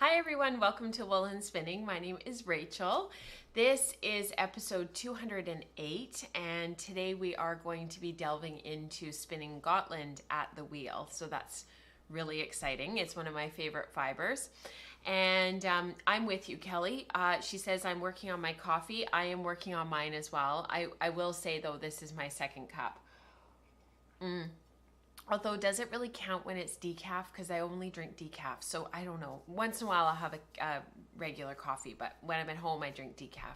Hi everyone, welcome to Wool and Spinning. My name is Rachel. This is episode 208 and today we are going to be delving into spinning Gotland at the wheel. So that's really exciting. It's one of my favorite fibers. And I'm with you, Kelly. She says I'm working on my coffee. I am working on mine as well. I will say though, this is my second cup. Although, does it really count when it's decaf? Because I only drink decaf. So I don't know. Once in a while, I'll have a regular coffee. But when I'm at home, I drink decaf.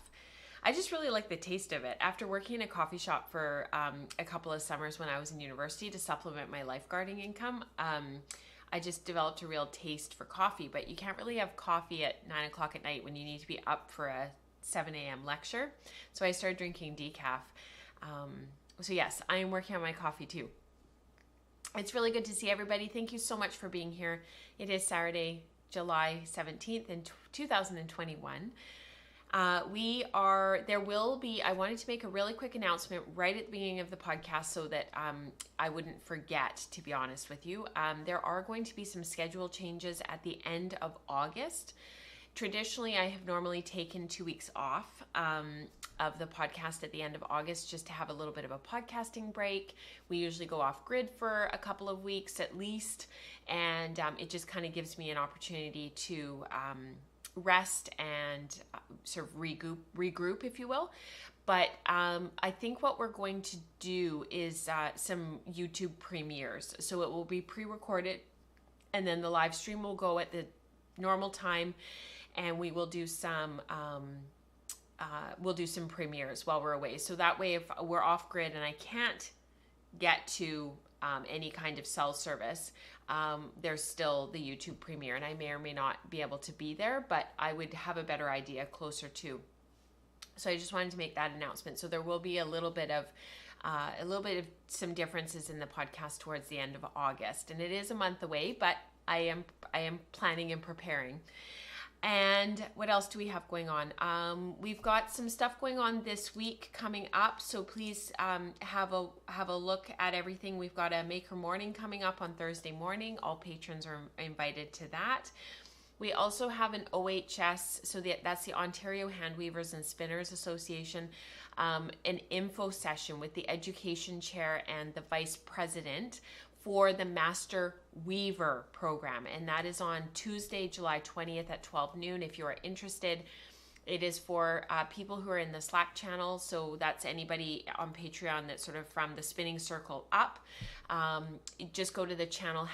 I just really like the taste of it. After working in a coffee shop for a couple of summers when I was in university to supplement my lifeguarding income, I just developed a real taste for coffee. But you can't really have coffee at 9 o'clock at night when you need to be up for a 7 a.m. lecture. So I started drinking decaf. So yes, I am working on my coffee too. It's really good to see everybody. Thank you so much for being here. It is Saturday, July 17th in 2021. I wanted to make a really quick announcement right at the beginning of the podcast so that I wouldn't forget, to be honest with you. There are going to be some schedule changes at the end of August. Traditionally, I have normally taken 2 weeks off of the podcast at the end of August just to have a little bit of a podcasting break. We usually go off grid for a couple of weeks at least, and it just kind of gives me an opportunity to rest and sort of regroup, if you will. But I think what we're going to do is some YouTube premieres. So it will be pre-recorded, and then the live stream will go at the normal time, and we will do some premieres while we're away. So that way, if we're off grid and I can't get to any kind of cell service, there's still the YouTube premiere, and I may or may not be able to be there, but I would have a better idea closer to. So I just wanted to make that announcement. So there will be a little bit of some differences in the podcast towards the end of August, and it is a month away, but I am planning and preparing. And what else do we have going on? We've got some stuff going on this week coming up, so please have a look at everything. We've got a Maker Morning coming up on Thursday morning. All patrons are invited to that. We also have an OHS, so that's the Ontario Hand Weavers and Spinners Association, an info session with the education chair and the vice president for the Master Weaver program, and that is on Tuesday, July 20th at 12 noon. If you are interested, it is for people who are in the Slack channel, so that's anybody on Patreon that's sort of from the spinning circle up. Just go to the channel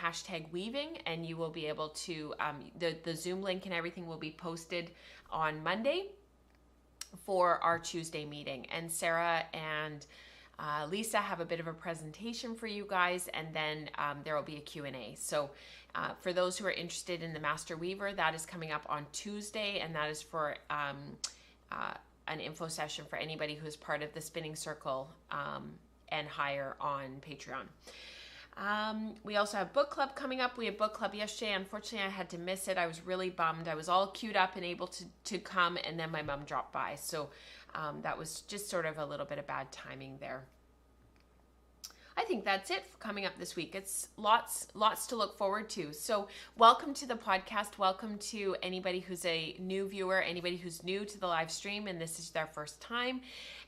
#weaving, and you will be able to, the Zoom link and everything will be posted on Monday for our Tuesday meeting. And Sarah and Lisa have a bit of a presentation for you guys, and then there will be a Q&A. So for those who are interested in the Master Weaver, that is coming up on Tuesday, and that is for an info session for anybody who is part of the Spinning Circle and higher on Patreon. We also have book club coming up. We had book club yesterday. Unfortunately, I had to miss it. I was really bummed. I was all queued up and able to come, and then my mom dropped by. So that was just sort of a little bit of bad timing there. I think that's it for coming up this week. It's lots to look forward to. So welcome to the podcast. Welcome to anybody who's a new viewer, anybody who's new to the live stream and this is their first time.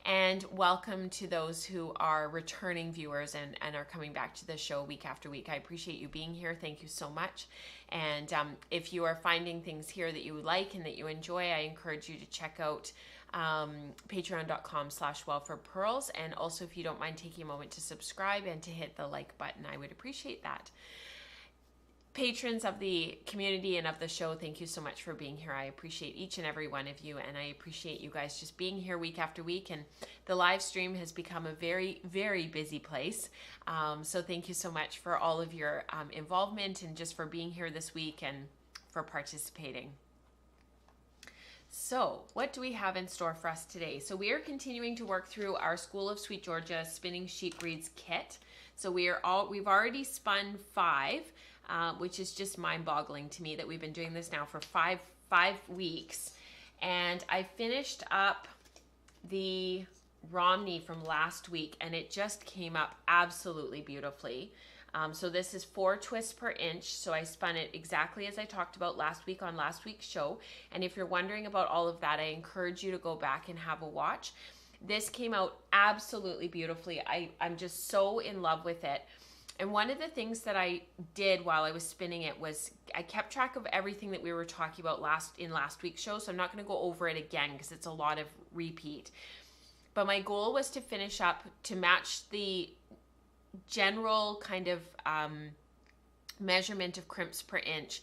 And welcome to those who are returning viewers and are coming back to the show week after week. I appreciate you being here. Thank you so much. And if you are finding things here that you like and that you enjoy, I encourage you to check out patreon.com/wellforpearls, and also if you don't mind taking a moment to subscribe and to hit the like button, I would appreciate that. Patrons of the community and of the show, thank you so much for being here. I appreciate each and every one of you, and I appreciate you guys just being here week after week. And the live stream has become a very, very busy place. So thank you so much for all of your involvement and just for being here this week and for participating. So what do we have in store for us today? So we are continuing to work through our School of Sweet Georgia Spinning Sheep Breeds kit. So we've already spun 5, which is just mind-boggling to me that we've been doing this now for five weeks. And I finished up the Romney from last week, and it just came up absolutely beautifully. So this is 4 twists per inch. So I spun it exactly as I talked about last week on last week's show. And if you're wondering about all of that, I encourage you to go back and have a watch. This came out absolutely beautifully. I'm just so in love with it. And one of the things that I did while I was spinning it was I kept track of everything that we were talking about in last week's show. So I'm not going to go over it again because it's a lot of repeat. But my goal was to finish up to match the general kind of measurement of crimps per inch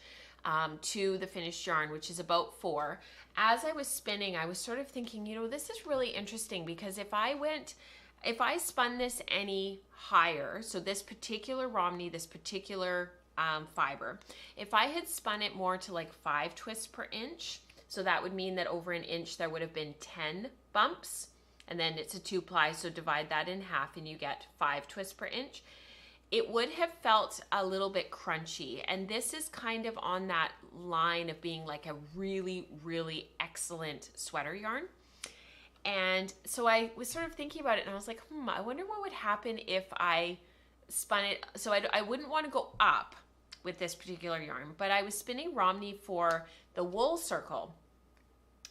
to the finished yarn, which is about 4. As I was spinning, I was sort of thinking, you know, this is really interesting because if I spun this any higher, so this particular Romney, this particular fiber, if I had spun it more to like 5 twists per inch, so that would mean that over an inch there would have been 10 bumps, and then it's a 2-ply, so divide that in half and you get 5 twists per inch. It would have felt a little bit crunchy, and this is kind of on that line of being like a really, really excellent sweater yarn. And so I was sort of thinking about it, and I was like, I wonder what would happen if I spun it. So I wouldn't want to go up with this particular yarn, but I was spinning Romney for the wool circle.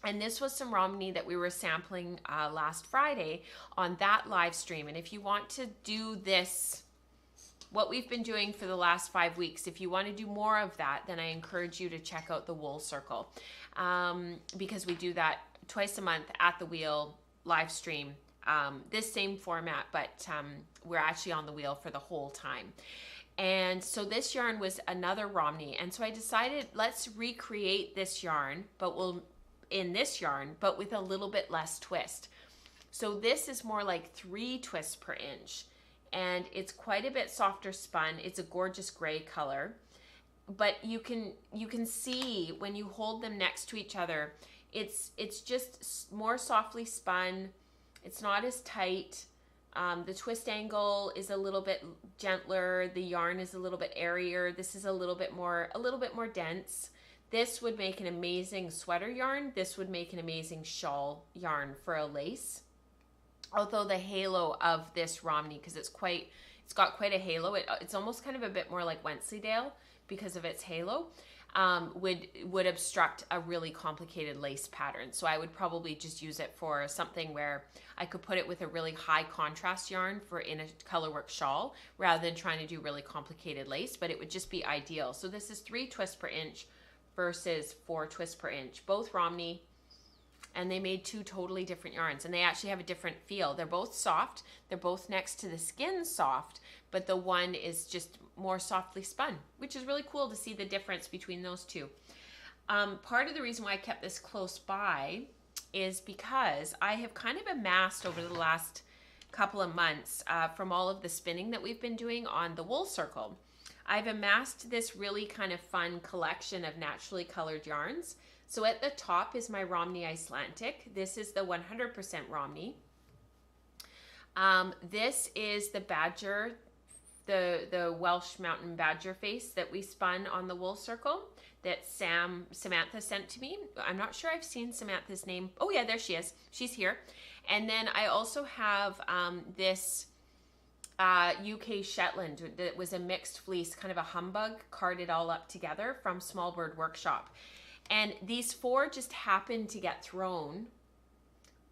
And this was some Romney that we were sampling last Friday on that live stream. And if you want to do this, what we've been doing for the last 5 weeks, if you want to do more of that, then I encourage you to check out the wool circle because we do that twice a month at the wheel live stream, this same format, but we're actually on the wheel for the whole time. And so this yarn was another Romney, and so I decided let's recreate this yarn, but but with a little bit less twist. So this is more like 3 twists per inch, and it's quite a bit softer spun. It's a gorgeous gray color, but you can see when you hold them next to each other, it's just more softly spun. It's not as tight. The twist angle is a little bit gentler. The yarn is a little bit airier. This is a little bit more dense. This would make an amazing sweater yarn. This would make an amazing shawl yarn for a lace. Although the halo of this Romney, because it's got quite a halo. It's almost kind of a bit more like Wensleydale because of its halo. Would obstruct a really complicated lace pattern. So I would probably just use it for something where I could put it with a really high contrast yarn in a colorwork shawl rather than trying to do really complicated lace, but it would just be ideal. So this is 3 twists per inch versus 4 twists per inch, both Romney, and they made 2 totally different yarns, and they actually have a different feel. They're both soft, they're both next to the skin soft, but the one is just more softly spun, which is really cool to see the difference between those two. Part of the reason why I kept this close by is because I have kind of amassed over the last couple of months from all of the spinning that we've been doing on the wool circle. I've amassed this really kind of fun collection of naturally colored yarns. So at the top is my Romney Icelandic. This is the 100% Romney. This is the badger, the Welsh mountain badger face that we spun on the wool circle that Samantha sent to me. I'm not sure I've seen Samantha's name. Oh yeah, there she is. She's here. And then I also have this UK Shetland that was a mixed fleece, kind of a humbug, carded all up together from Small Bird Workshop. And these 4 just happened to get thrown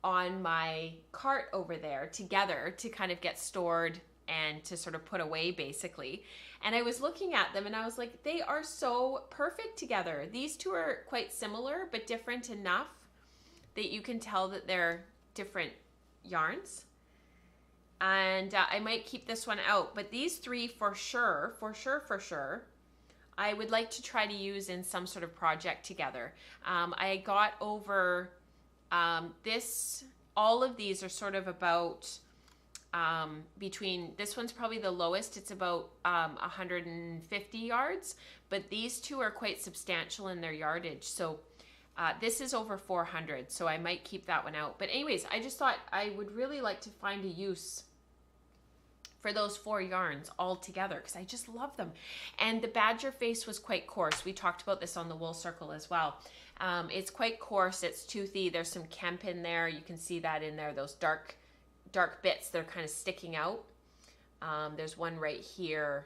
on my cart over there together to kind of get stored and to sort of put away basically. And I was looking at them and I was like, they are so perfect together. These 2 are quite similar, but different enough that you can tell that they're different yarns. And I might keep this one out, but these 3 for sure, I would like to try to use in some sort of project together. I got over all of these are sort of about between, this one's probably the lowest, it's about 150 yards, but these 2 are quite substantial in their yardage. So this is over 400, so I might keep that one out. But anyways, I just thought I would really like to find a use for those 4 yarns all together because I just love them. And the badger face was quite coarse. We talked about this on the wool circle as well. It's quite coarse, it's toothy, there's some Kemp in there, you can see that in there, those dark bits that are kind of sticking out. There's one right here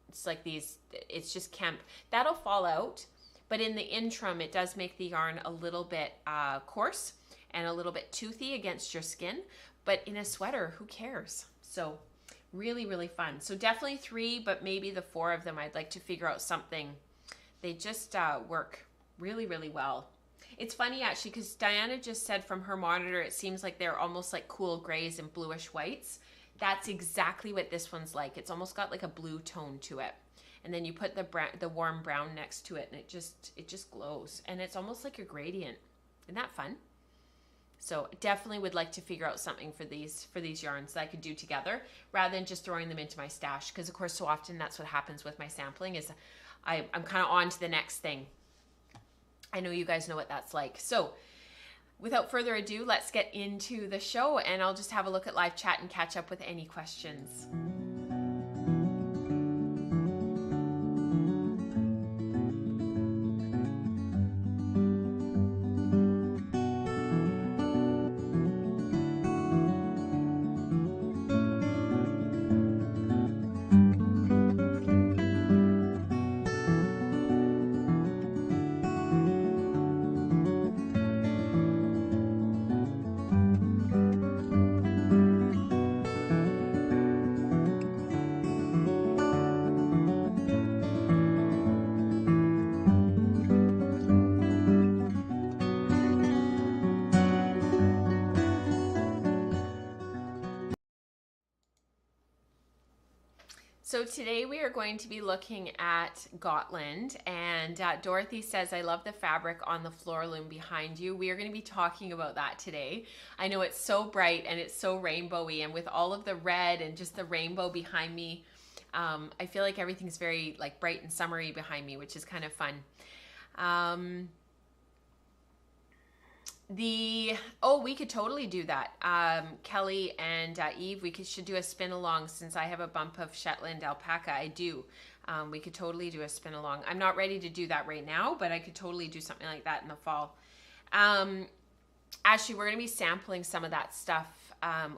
it's like these, it's just Kemp. That'll fall out, but in the interim, it does make the yarn a little bit coarse and a little bit toothy against your skin. But in a sweater, who cares? So really, really fun. So definitely 3, but maybe the 4 of them, I'd like to figure out something. They just work really, really well. It's funny actually, because Diana just said from her monitor, it seems like they're almost like cool grays and bluish whites. That's exactly what this one's like. It's almost got like a blue tone to it. And then you put the warm brown next to it, and it just glows. And it's almost like a gradient. Isn't that fun? So definitely would like to figure out something for these yarns that I could do together rather than just throwing them into my stash. Because of course, so often that's what happens with my sampling is I'm kind of on to the next thing. I know you guys know what that's like. So without further ado, let's get into the show, and I'll just have a look at live chat and catch up with any questions. So today we are going to be looking at Gotland, and Dorothy says, I love the fabric on the floor loom behind you. We are going to be talking about that today. I know it's so bright and it's so rainbowy, and with all of the red and just the rainbow behind me, I feel like everything's very like bright and summery behind me, which is kind of fun. We could totally do that. Kelly and Eve, should do a spin along since I have a bump of Shetland alpaca. I do. We could totally do a spin along. I'm not ready to do that right now, but I could totally do something like that in the fall. Actually, we're going to be sampling some of that stuff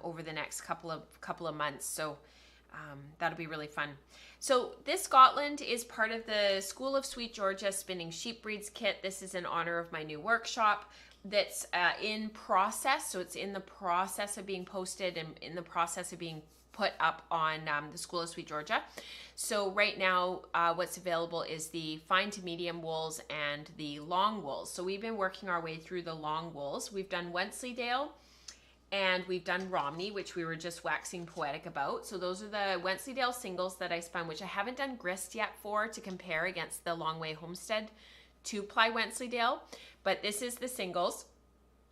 over the next couple of months. So that'll be really fun. So this Gotland is part of the School of Sweet Georgia Spinning Sheep Breeds kit. This is in honor of my new workshop that's in process. So it's in the process of being posted and in the process of being put up on the School of Sweet Georgia. So right now, what's available is the fine to medium wools and the long wools. So we've been working our way through the long wools. We've done Wensleydale and we've done Romney, which we were just waxing poetic about. So those are the Wensleydale singles that I spun, which I haven't done grist yet to compare against the Long Way Homestead 2-ply Wensleydale, but this is the singles.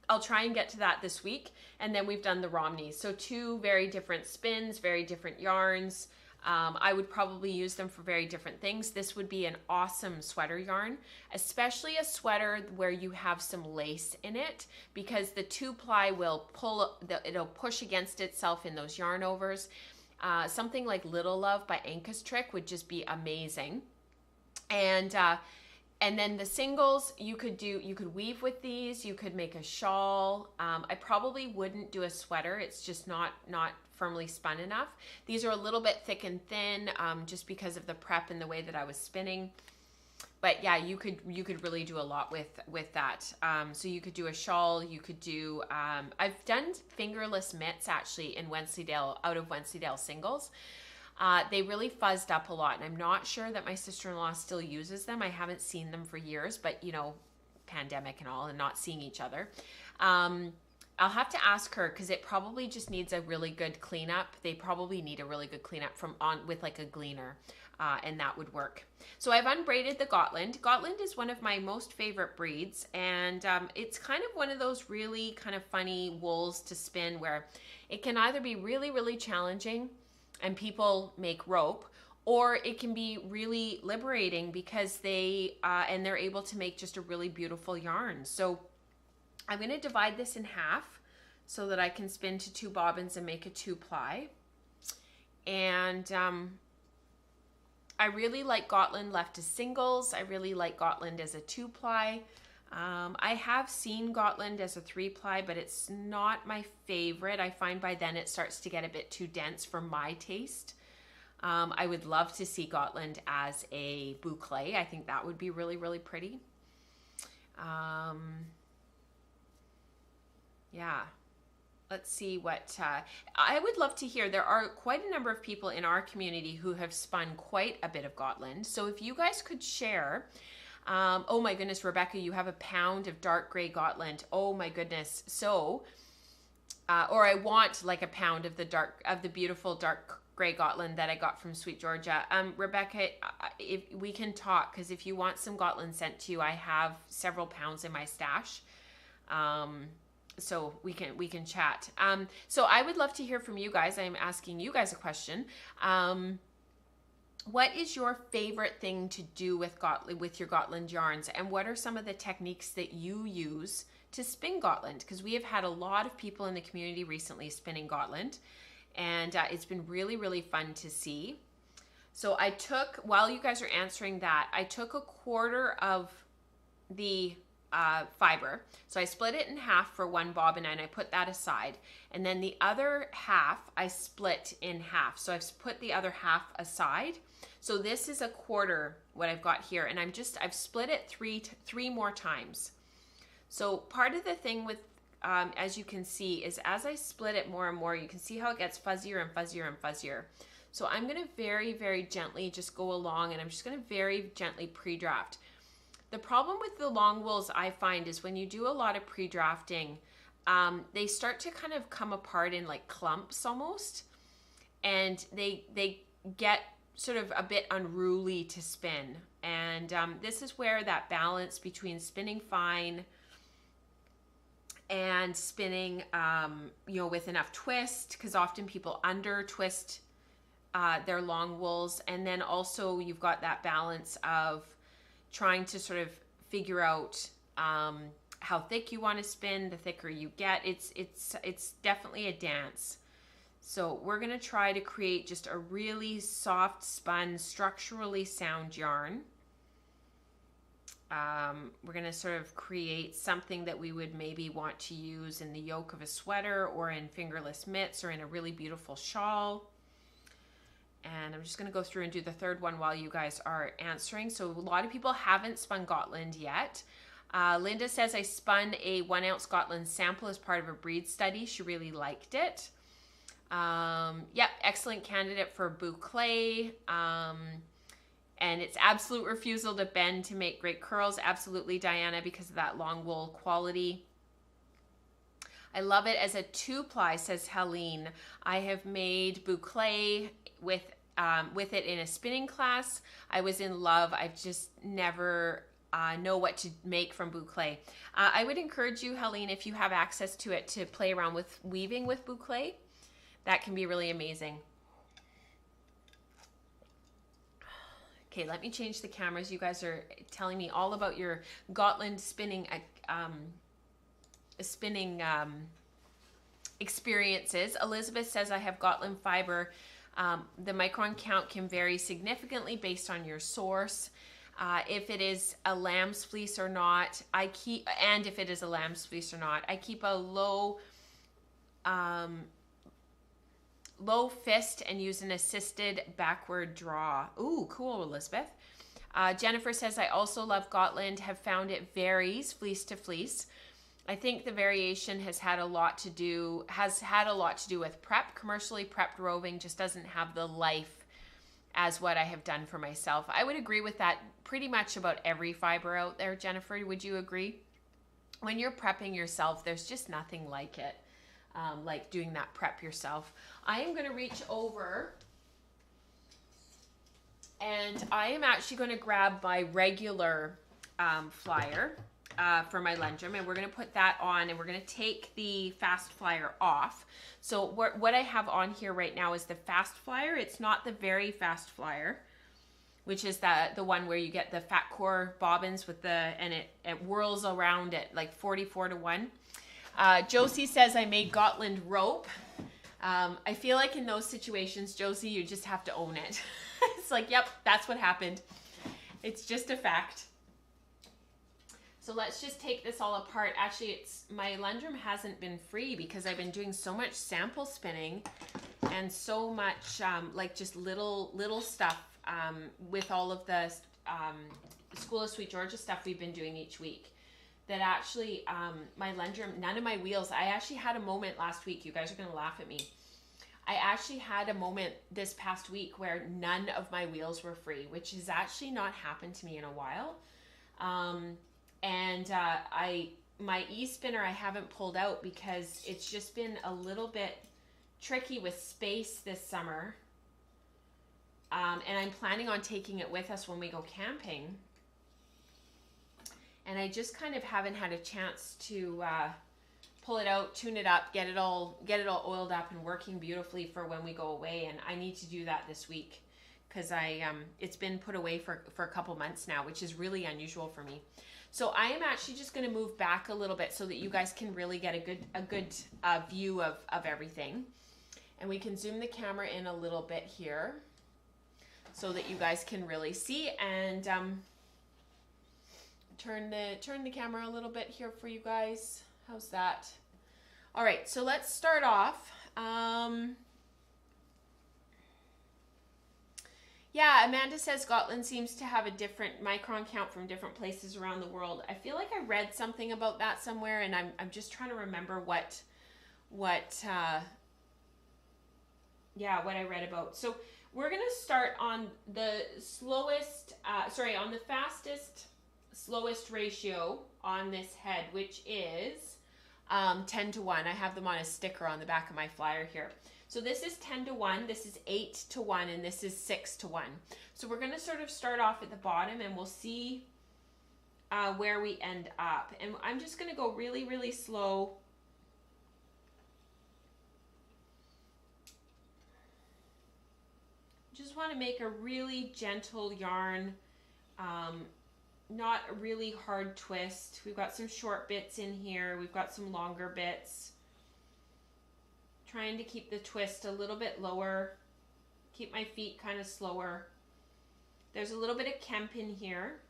I'll try and get to that this week. And then we've done the Romney. So 2 very different spins, very different yarns. I would probably use them for very different things. This would be an awesome sweater yarn, especially a sweater where you have some lace in it, because the 2-ply will it'll push against itself in those yarn overs. Something like Little Love by Anka's Trick would just be amazing. And then the singles, you could weave with these, you could make a shawl. I probably wouldn't do a sweater. It's just not firmly spun enough. These are a little bit thick and thin, just because of the prep and the way that I was spinning. But yeah, you could really do a lot with that. So you could do a shawl, you could do, I've done fingerless mitts actually in Wensleydale, out of Wensleydale singles. They really fuzzed up a lot, and I'm not sure that my sister-in-law still uses them. I haven't seen them for years, but you know, pandemic and all, and not seeing each other. I'll have to ask her, because it probably just needs a really good cleanup. They probably need a really good cleanup with like a gleaner, and that would work. So I've unbraided the Gotland. Gotland is one of my most favorite breeds, and it's kind of one of those really kind of funny wools to spin where it can either be really, really challenging and people make rope, or it can be really liberating because they're able to make just a really beautiful yarn. So I'm going to divide this in half so that I can spin to 2 bobbins and make a 2-ply. And I really like Gotland left as singles. I really like Gotland as a 2-ply. I have seen Gotland as a 3-ply, but it's not my favorite. I find by then it starts to get a bit too dense for my taste. I would love to see Gotland as a boucle. I think that would be really, really pretty. Yeah. Let's see what I would love to hear. There are quite a number of people in our community who have spun quite a bit of Gotland. So if you guys could share, oh my goodness, Rebecca, you have a pound of dark gray Gotland. Oh my goodness. So, or I want like a pound of the beautiful dark gray Gotland that I got from Sweet Georgia. Rebecca, if we can talk, because if you want some Gotland sent to you, I have several pounds in my stash. So we can chat. So I would love to hear from you guys. I'm asking you guys a question. What is your favorite thing to do with your Gotland yarns, and what are some of the techniques that you use to spin Gotland? Because we have had a lot of people in the community recently spinning Gotland, and it's been really, really fun to see. So I took, while you guys are answering that, I took a quarter of the fiber. So I split it in half for one bobbin and I put that aside. And then the other half I split in half. So I've put the other half aside. So this is a quarter what I've got here, and I've split it three more times. So part of the thing with as you can see is as I split it more and more, you can see how it gets fuzzier and fuzzier and fuzzier. So I'm going to very, very gently just go along, and I'm just going to very gently pre-draft. The problem with the long wools I find is when you do a lot of pre-drafting, they start to kind of come apart in like clumps almost, and they get sort of a bit unruly to spin. And this is where that balance between spinning fine and spinning, with enough twist, because often people under twist their long wools, and then also you've got that balance of trying to sort of figure out how thick you want to spin. The thicker you get, it's definitely a dance. So we're going to try to create just a really soft spun, structurally sound yarn. We're going to sort of create something that we would maybe want to use in the yoke of a sweater, or in fingerless mitts, or in a really beautiful shawl. And I'm just going to go through and do the third one while you guys are answering. So a lot of people haven't spun Gotland yet. Linda says, I spun a 1 ounce Gotland sample as part of a breed study. She really liked it. Yep, excellent candidate for boucle. And it's absolute refusal to bend to make great curls. Absolutely, Diana, because of that long wool quality. I love it as a 2-ply, says Helene. I have made boucle with it in a spinning class. I was in love. I've just never know what to make from boucle. I would encourage you, Helene, if you have access to it, to play around with weaving with boucle. That can be really amazing. Okay, let me change the cameras. You guys are telling me all about your Gotland spinning experiences. Elizabeth says, I have Gotland fiber. The micron count can vary significantly based on your source. If it is a lamb's fleece or not, if it is a lamb's fleece or not, I keep a low fist and use an assisted backward draw. Ooh, cool, Elizabeth. Jennifer says, I also love Gotland, have found it varies fleece to fleece. I think the variation has had a lot to do with prep. Commercially prepped roving just doesn't have the life as what I have done for myself. I would agree with that pretty much about every fiber out there, Jennifer. Would you agree? When you're prepping yourself, there's just nothing like it. Like doing that prep yourself. I am going to reach over and I am actually going to grab my regular flyer for my Lendrum, and we're going to put that on, and we're going to take the fast flyer off. So what I have on here right now is the fast flyer. It's not the very fast flyer, which is the one where you get the fat core bobbins with and it whirls around at like 44-1. Josie says, I made Gotland rope. I feel like in those situations, Josie, you just have to own it. It's like, yep, that's what happened. It's just a fact. So let's just take this all apart. Actually, my Lendrum hasn't been free because I've been doing so much sample spinning and so much like just little stuff with all of the School of Sweet Georgia stuff we've been doing each week, that actually my lender, none of my wheels, I actually had a moment last week, you guys are going to laugh at me. I actually had a moment this past week where none of my wheels were free, which has actually not happened to me in a while. My e-spinner I haven't pulled out because it's just been a little bit tricky with space this summer. And I'm planning on taking it with us when we go camping. And I just kind of haven't had a chance to pull it out, tune it up, get it all oiled up and working beautifully for when we go away. And I need to do that this week because it's been put away for a couple months now, which is really unusual for me. So I am actually just going to move back a little bit so that you guys can really get a good view of everything. And we can zoom the camera in a little bit here so that you guys can really see, and turn the camera a little bit here for you guys. How's that? All right, so let's start off. Yeah, Amanda says Gotland seems to have a different micron count from different places around the world. I feel like I read something about that somewhere, and I'm just trying to remember what I read about. So we're gonna start on the on the fastest, slowest ratio on this head, which is 10 to 1. I have them on a sticker on the back of my flyer here. So this is 10 to 1, this is 8 to 1, and this is 6 to 1. So we're going to sort of start off at the bottom, and we'll see where we end up. And I'm just going to go really, really slow. Just want to make a really gentle yarn, not a really hard twist. We've got some short bits in here. We've got some longer bits. Trying to keep the twist a little bit lower. Keep my feet kind of slower. There's a little bit of Kemp in here.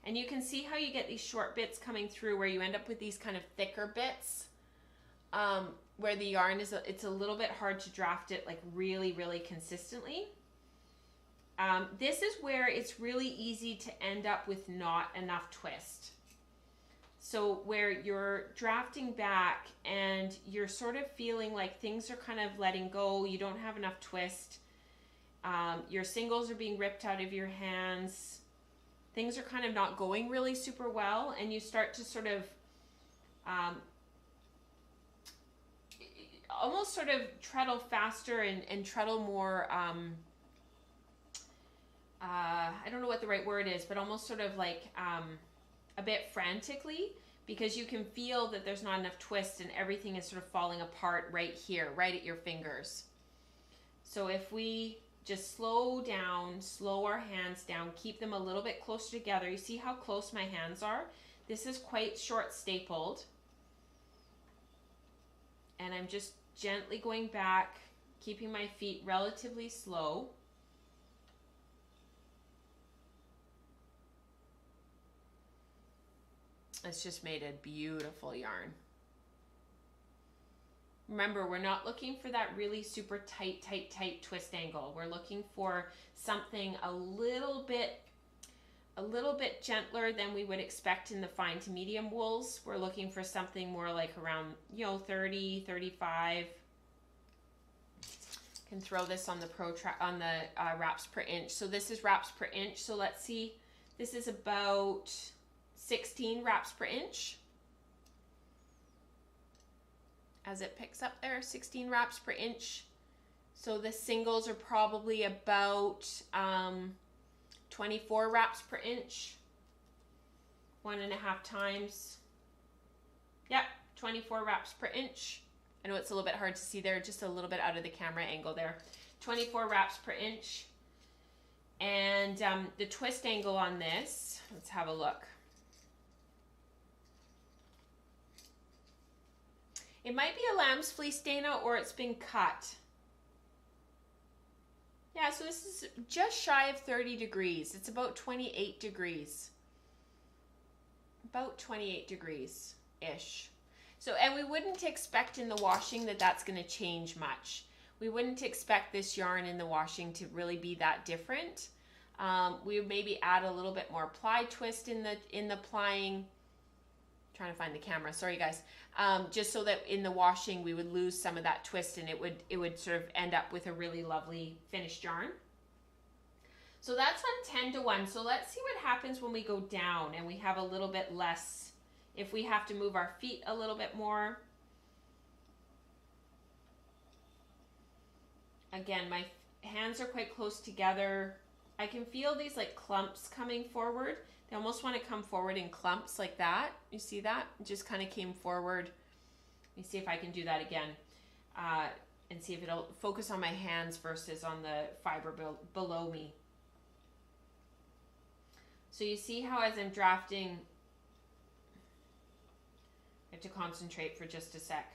And you can see how you get these short bits coming through where you end up with these kind of thicker bits. Where the yarn is, it's a little bit hard to draft it like really, really consistently. This is where it's really easy to end up with not enough twist. So where you're drafting back and you're sort of feeling like things are kind of letting go, you don't have enough twist, your singles are being ripped out of your hands, things are kind of not going really super well, and you start to sort of almost sort of treadle faster and treadle more, I don't know what the right word is, but almost sort of like a bit frantically, because you can feel that there's not enough twist and everything is sort of falling apart right here, right at your fingers. So if we just slow down, slow our hands down, keep them a little bit closer together. You see how close my hands are? This is quite short stapled. And I'm just gently going back, keeping my feet relatively slow. It's just made a beautiful yarn. Remember, we're not looking for that really super tight twist angle. We're looking for something a little bit gentler than we would expect in the fine to medium wools. We're looking for something more like around, 30, 35. Can throw this on the wraps per inch. So this is wraps per inch. So let's see, this is about 16 wraps per inch. As it picks up there, 16 wraps per inch. So the singles are probably about 24 wraps per inch. 1.5 times. Yep, 24 wraps per inch. I know it's a little bit hard to see there, just a little bit out of the camera angle there. 24 wraps per inch. And the twist angle on this, let's have a look. It might be a lamb's fleece, Dana, or it's been cut. Yeah, so this is just shy of 30 degrees. It's about 28 degrees. About 28 degrees-ish. So, and we wouldn't expect in the washing that that's going to change much. We wouldn't expect this yarn in the washing to really be that different. We would maybe add a little bit more ply twist in the plying. Trying to find the camera, sorry guys. Just so that in the washing we would lose some of that twist and it would sort of end up with a really lovely finished yarn. So that's on 10 to 1. So let's see what happens when we go down and we have a little bit less, if we have to move our feet a little bit more. Again, my hands are quite close together. I can feel these like clumps coming forward. They almost want to come forward in clumps like that. You see that? It just kind of came forward. Let me see if I can do that again and see if it'll focus on my hands versus on the fiber below me. So you see how as I'm drafting, I have to concentrate for just a sec.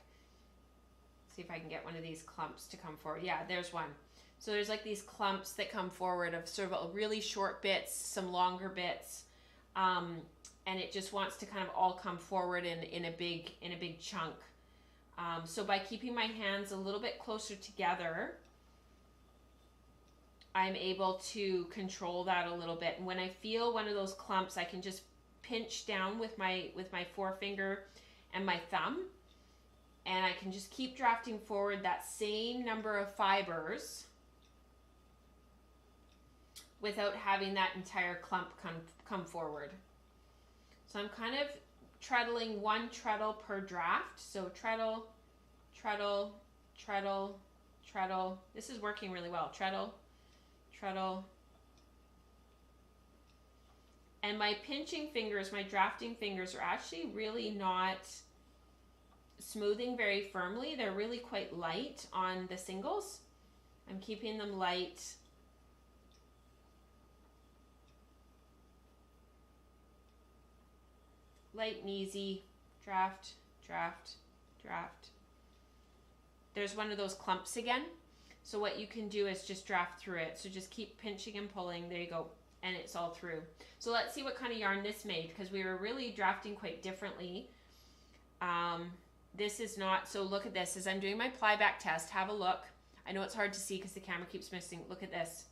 See if I can get one of these clumps to come forward. Yeah, there's one. So there's like these clumps that come forward of sort of really short bits, some longer bits. And it just wants to kind of all come forward in a big chunk. So by keeping my hands a little bit closer together, I'm able to control that a little bit. And when I feel one of those clumps, I can just pinch down with my forefinger and my thumb, and I can just keep drafting forward that same number of fibers without having that entire clump come forward. So I'm kind of treadling one treadle per draft. So treadle, treadle, treadle, treadle. This is working really well. Treadle, treadle. And my pinching fingers, my drafting fingers are actually really not smoothing very firmly. They're really quite light on the singles. I'm keeping them light. Light and easy. Draft, draft, draft. There's one of those clumps again. So what you can do is just draft through it. So just keep pinching and pulling. There you go. And it's all through. So let's see what kind of yarn this made, because we were really drafting quite differently. This is not, so look at this. As I'm doing my ply back test, have a look. I know it's hard to see because the camera keeps missing. Look at this.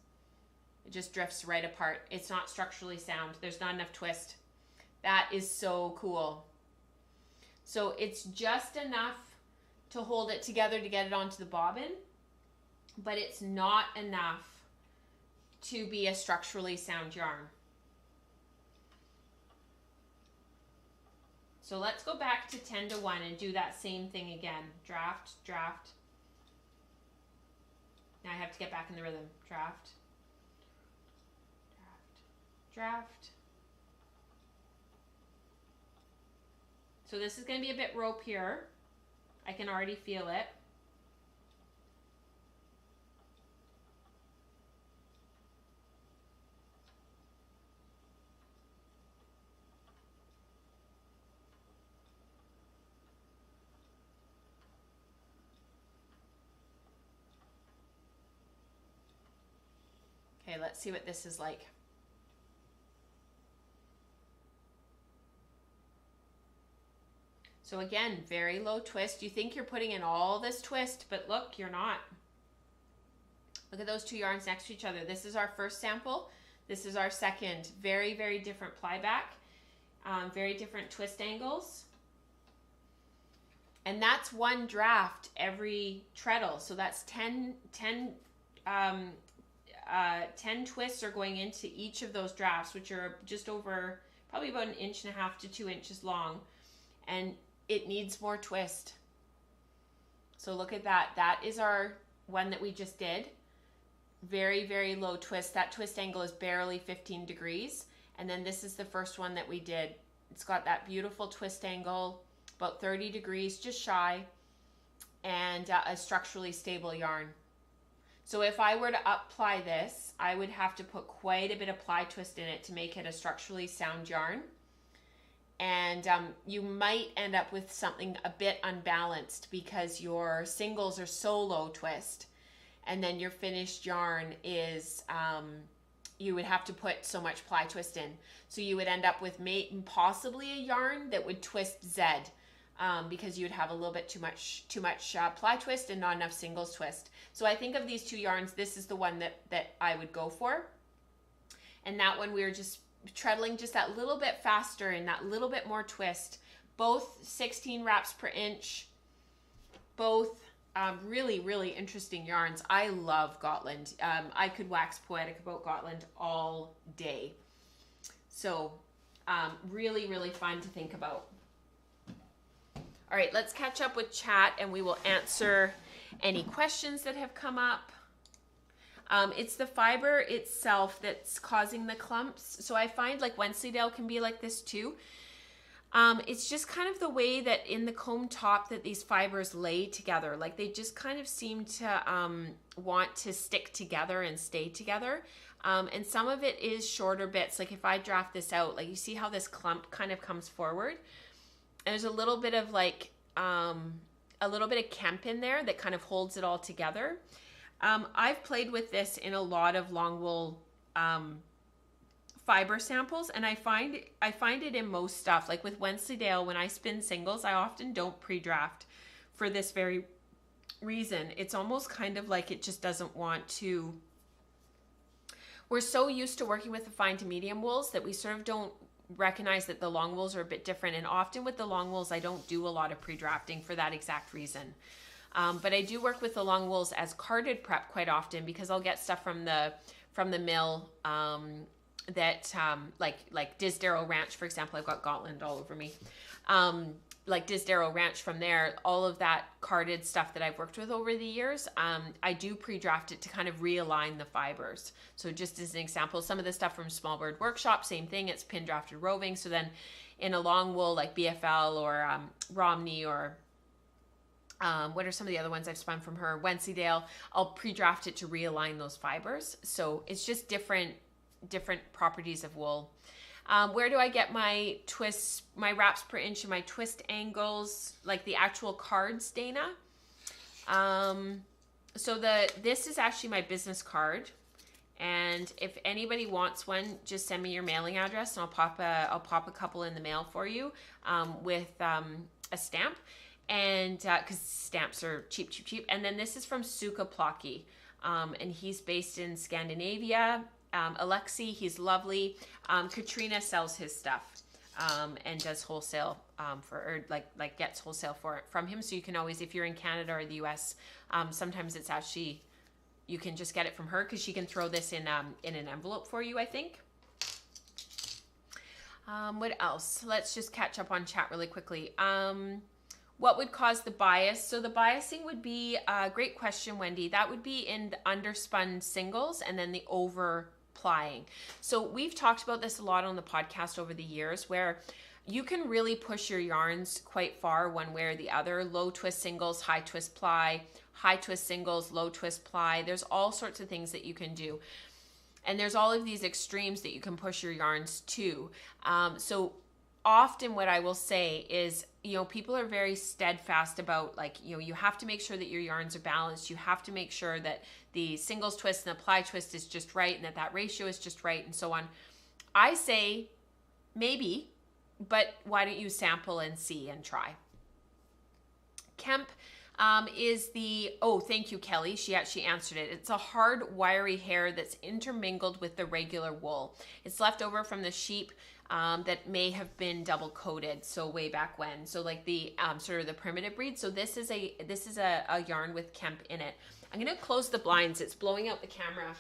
It just drifts right apart. It's not structurally sound. There's not enough twist. That is so cool. So it's just enough to hold it together to get it onto the bobbin, but it's not enough to be a structurally sound yarn. So let's go back to 10 to 1 and do that same thing again. Draft, draft. Now I have to get back in the rhythm. Draft, draft, draft. So this is going to be a bit ropier. I can already feel it. Okay, let's see what this is like. So again, very low twist. You think you're putting in all this twist, but look, you're not. Look at those two yarns next to each other. This is our first sample. This is our second. Very, very different ply back. Very different twist angles. And that's one draft every treadle. So that's 10 twists are going into each of those drafts, which are just over, probably about 1.5 to 2 inches long. And it needs more twist. So look at that. That is our one that we just did. Very, very low twist. That twist angle is barely 15 degrees. And then this is the first one that we did. It's got that beautiful twist angle, about 30 degrees, just shy, and a structurally stable yarn. So if I were to apply this, I would have to put quite a bit of ply twist in it to make it a structurally sound yarn. And you might end up with something a bit unbalanced because your singles are so low twist, and then your finished yarn is, you would have to put so much ply twist in. So you would end up with possibly a yarn that would twist Z. because you'd have a little bit too much ply twist and not enough singles twist. So I think of these two yarns, this is the one that I would go for. And that one we were just treadling just that little bit faster and that little bit more twist. Both 16 wraps per inch, both really, really interesting yarns. I love Gotland. I could wax poetic about Gotland all day. So really, really fun to think about. All right, let's catch up with chat and we will answer any questions that have come up. It's the fiber itself that's causing the clumps. So I find like Wensleydale can be like this too. It's just kind of the way that in the comb top that these fibers lay together. Like they just kind of seem to want to stick together and stay together. And some of it is shorter bits. Like if I draft this out, like you see how this clump kind of comes forward. And there's a little bit of like, a little bit of Kemp in there that kind of holds it all together. I've played with this in a lot of long wool fiber samples, and I find it in most stuff. Like with Wensleydale, when I spin singles, I often don't pre-draft for this very reason. It's almost kind of like it just doesn't want to. We're so used to working with the fine to medium wools that we sort of don't recognize that the long wools are a bit different. And often with the long wools, I don't do a lot of pre-drafting for that exact reason. But I do work with the long wools as carded prep quite often because I'll get stuff from the mill that like Disdarrow Ranch, for example. I've got Gotland all over me. Like Disdarrow Ranch, from there, all of that carded stuff that I've worked with over the years, I do pre-draft it to kind of realign the fibers. So just as an example, some of the stuff from Small Bird Workshop, same thing, it's pin drafted roving. So then in a long wool like BFL or Romney or what are some of the other ones I've spun from her, Wensleydale, I'll pre-draft it to realign those fibers. So it's just different properties of wool. Where do I get my twists, my wraps per inch and my twist angles, like the actual cards, Dana? So this is actually my business card. And if anybody wants one, just send me your mailing address and I'll pop a couple in the mail for you with a stamp. And because stamps are cheap. And then this is from Suka Plocky. And he's based in Scandinavia. Alexi, he's lovely. Katrina sells his stuff and does wholesale gets wholesale for it from him. So you can always, if you're in Canada or the US, sometimes it's actually, you can just get it from her because she can throw this in an envelope for you, I think. What else? Let's just catch up on chat really quickly. What would cause the bias? So the biasing would be a great question, Wendy. That would be in the underspun singles and then the over plying. So we've talked about this a lot on the podcast over the years where you can really push your yarns quite far one way or the other. Low twist singles, high twist ply, high twist singles, low twist ply. There's all sorts of things that you can do. And there's all of these extremes that you can push your yarns to. So often what I will say is, people are very steadfast about you have to make sure that your yarns are balanced. You have to make sure that the singles twist and the ply twist is just right and that ratio is just right and so on. I say maybe, but why don't you sample and see and try? Kemp is thank you, Kelly. She actually answered it. It's a hard, wiry hair that's intermingled with the regular wool. It's left over from the sheep that may have been double coated, so way back when. So like the sort of the primitive breed. So this is a yarn with Kemp in it. I'm gonna close the blinds. It's blowing out the camera.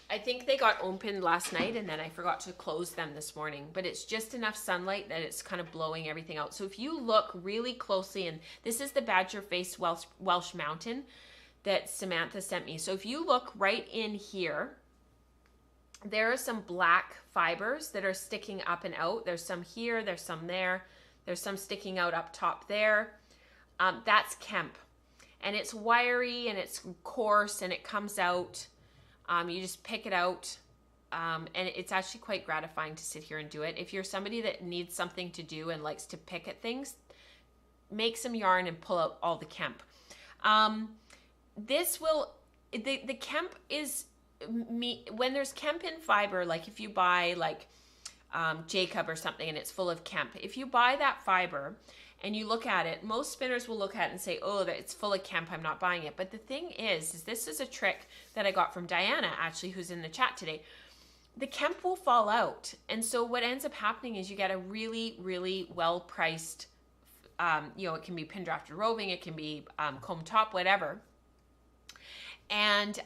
I think they got opened last night and then I forgot to close them this morning, but it's just enough sunlight that it's kind of blowing everything out. So if you look really closely, and this is the Badger Face Welsh Mountain that Samantha sent me. So if you look right in here, there are some black fibers that are sticking up and out. There's some here, there's some there, there's some sticking out up top there. That's Kemp. And it's wiry and it's coarse and it comes out. You just pick it out. And it's actually quite gratifying to sit here and do it. If you're somebody that needs something to do and likes to pick at things, make some yarn and pull out all the Kemp. The Kemp is... when there's Kemp in fiber, like if you buy like Jacob or something, and it's full of Kemp. If you buy that fiber and you look at it, most spinners will look at it and say, oh, it's full of Kemp, I'm not buying it. But the thing is this is a trick that I got from Diana, actually, who's in the chat today. The Kemp will fall out. And so what ends up happening is you get a really, really well-priced, it can be pin drafted roving, it can be comb top, whatever. And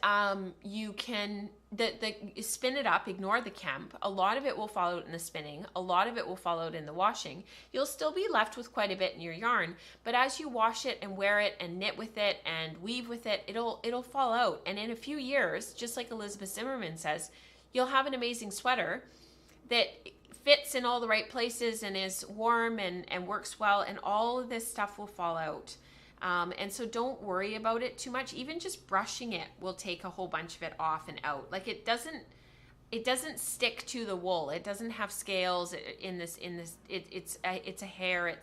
you can spin it up, ignore the Kemp. A lot of it will fall out in the spinning. A lot of it will fall out in the washing. You'll still be left with quite a bit in your yarn, but as you wash it and wear it and knit with it and weave with it, it'll fall out. And in a few years, just like Elizabeth Zimmerman says, you'll have an amazing sweater that fits in all the right places and is warm and works well, and all of this stuff will fall out. And so don't worry about it too much. Even just brushing it will take a whole bunch of it off and out. Like it doesn't stick to the wool. It doesn't have scales it's a hair.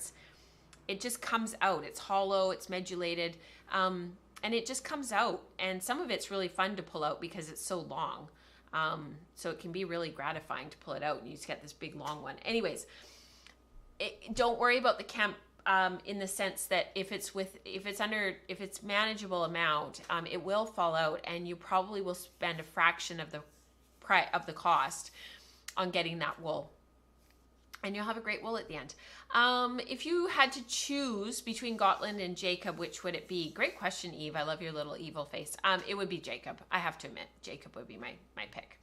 It just comes out. It's hollow, it's medulated. And it just comes out. And some of it's really fun to pull out because it's so long. So it can be really gratifying to pull it out and you just get this big long one. Anyways, don't worry about the Kemp. In the sense that if it's manageable amount, it will fall out, and you probably will spend a fraction of the cost on getting that wool, and you'll have a great wool at the end. If you had to choose between Gotland and Jacob, which would it be? Great question, Eve. I love your little evil face. It would be Jacob. I have to admit, Jacob would be my pick,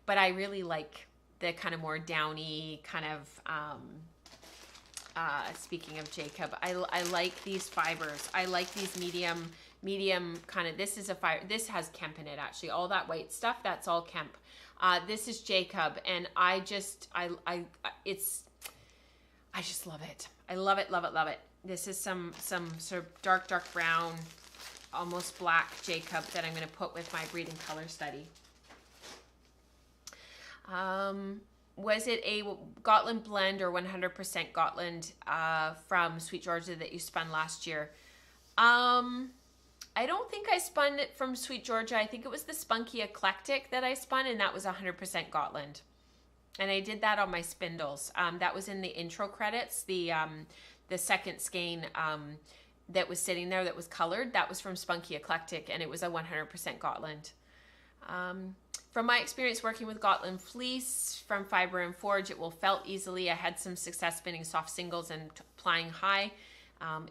but I really like the kind of more downy kind of. Speaking of Jacob, I like these fibers. I like these medium kind of, this is a fiber, this has Kemp in it actually. All that white stuff, that's all Kemp. This is Jacob, and I just love it. I love it, love it, love it. This is some sort of dark brown, almost black Jacob that I'm going to put with my breeding color study. Was it a Gotland blend or 100% Gotland from Sweet Georgia that you spun last year? I don't think I spun it from Sweet Georgia. I think it was the Spunky Eclectic that I spun, and that was 100% Gotland. And I did that on my spindles. That was in the intro credits. The second skein that was sitting there that was colored, that was from Spunky Eclectic, and it was a 100% Gotland. From my experience working with Gotland fleece from Fiber and Forge, it will felt easily. I had some success spinning soft singles and applying high.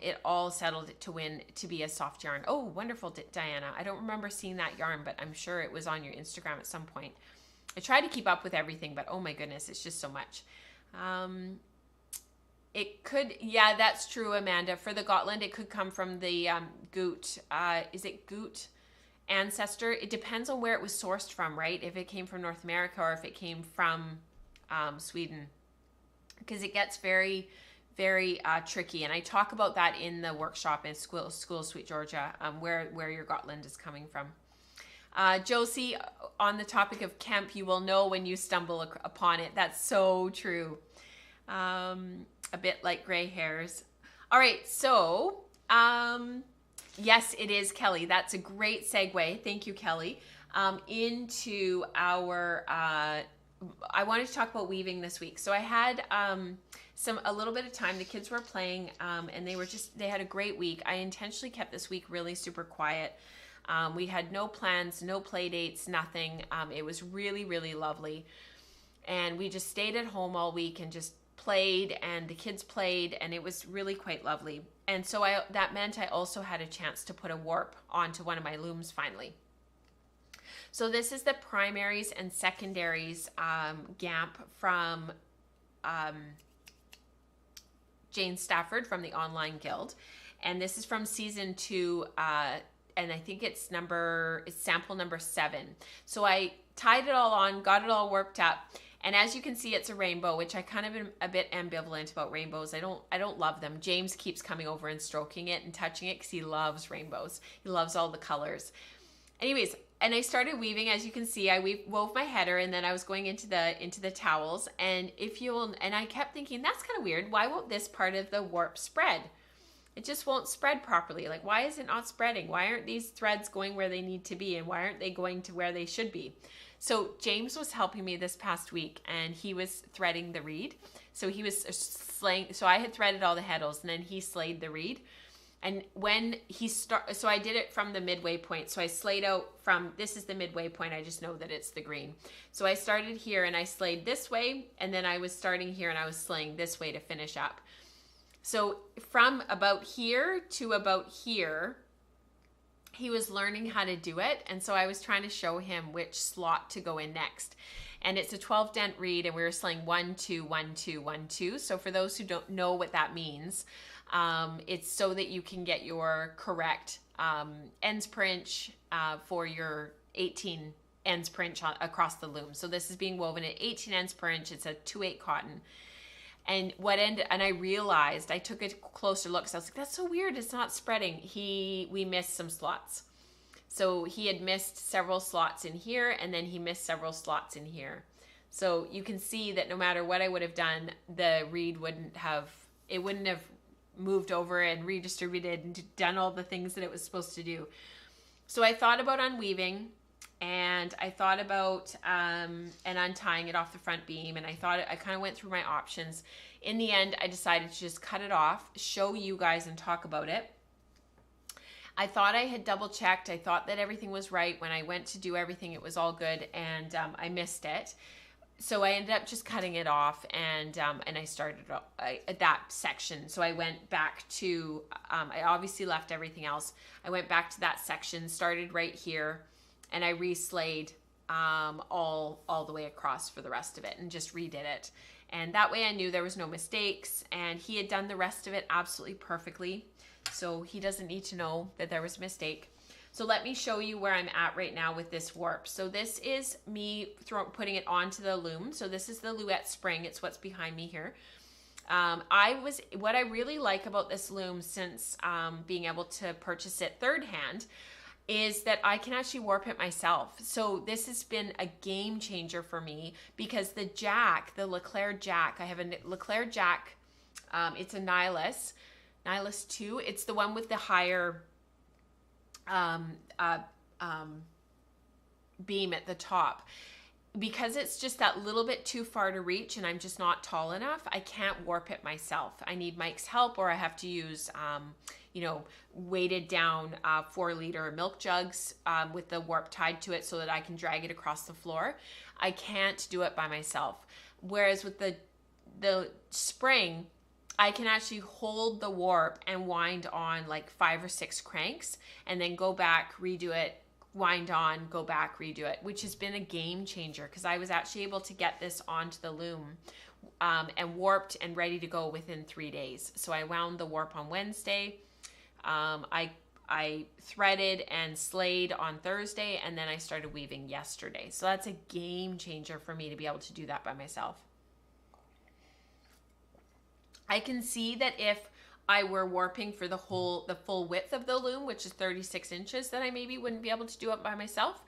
It all settled to be a soft yarn. Oh, wonderful, Diana. I don't remember seeing that yarn, but I'm sure it was on your Instagram at some point. I try to keep up with everything, but oh my goodness, it's just so much. It could, yeah, that's true, Amanda. For the Gotland, it could come from the Goot. Is it Goot? Ancestor. It depends on where it was sourced from, right? If it came from North America or if it came from Sweden, because it gets very, very tricky. And I talk about that in the workshop in School Sweet Georgia, where your Gotland is coming from. Josie, on the topic of Kemp, you will know when you stumble upon it. That's so true. A bit like gray hairs. All right, so yes, it is, Kelly. That's a great segue. Thank you, Kelly. Into our, I wanted to talk about weaving this week. So I had a little bit of time. The kids were playing, and they had a great week. I intentionally kept this week really super quiet. We had no plans, no play dates, nothing. It was really, really lovely. And we just stayed at home all week and just played, and the kids played, and it was really quite lovely. And so that meant I also had a chance to put a warp onto one of my looms finally. So this is the primaries and secondaries gamp from Jane Stafford from the Online Guild. And this is from season 2, and I think it's sample number 7. So I tied it all on, got it all warped up. And as you can see, it's a rainbow, which I kind of am a bit ambivalent about rainbows. I don't love them. James keeps coming over and stroking it and touching it because he loves rainbows. He loves all the colors. Anyways, and I started weaving. As you can see, I wove my header, and then I was going into the towels. And I kept thinking, that's kind of weird. Why won't this part of the warp spread? It just won't spread properly. Like, why is it not spreading? Why aren't these threads going where they need to be? And why aren't they going to where they should be? So James was helping me this past week, and he was threading the reed. So he was slaying. So I had threaded all the heddles, and then he slayed the reed. And when he so I did it from the midway point. So I slayed out from, this is the midway point. I just know that it's the green. So I started here and I slayed this way, and then I was starting here and I was slaying this way to finish up. So from about here to about here, he was learning how to do it. And so I was trying to show him which slot to go in next. And it's a 12 dent reed, and we were slaying 1, 2, 1, 2, 1, 2. So for those who don't know what that means, it's so that you can get your correct ends per inch for your 18 ends per inch across the loom. So this is being woven at 18 ends per inch. It's a 2/8 cotton. And I realized, I took a closer look, because I was like, that's so weird, it's not spreading. We missed some slots. So he had missed several slots in here, and then he missed several slots in here. So you can see that no matter what I would have done, the reed wouldn't have moved over and redistributed and done all the things that it was supposed to do. So I thought about unweaving, and I thought about and untying it off the front beam, and I kind of went through my options. In the end, I decided to just cut it off, show you guys, and talk about it. I thought I had double checked. I thought that everything was right. When I went to do everything, it was all good, and I missed it. So I ended up just cutting it off, and I started at that section. So I went back to, I obviously left everything else. I went back to that section, started right here, and I re-slayed all the way across for the rest of it, and just redid it. And that way I knew there was no mistakes, and he had done the rest of it absolutely perfectly. So he doesn't need to know that there was a mistake. So let me show you where I'm at right now with this warp. So this is me putting it onto the loom. So this is the Louette spring. It's what's behind me here. What I really like about this loom, since being able to purchase it third hand, is that I can actually warp it myself. So this has been a game changer for me, because the jack, the Leclerc jack, I have a Leclerc jack, it's a Nihilus 2. It's the one with the higher beam at the top. Because it's just that little bit too far to reach, and I'm just not tall enough, I can't warp it myself. I need Mike's help, or I have to use weighted down 4-liter milk jugs with the warp tied to it, so that I can drag it across the floor. I can't do it by myself. Whereas with the spring, I can actually hold the warp and wind on like 5 or 6 cranks, and then go back, redo it, wind on, go back, redo it, which has been a game changer, because I was actually able to get this onto the loom and warped and ready to go within 3 days. So I wound the warp on Wednesday. I threaded and slayed on Thursday, and then I started weaving yesterday. So that's a game changer for me to be able to do that by myself. I can see that if I were warping for the full width of the loom, which is 36 inches, then I maybe wouldn't be able to do it by myself.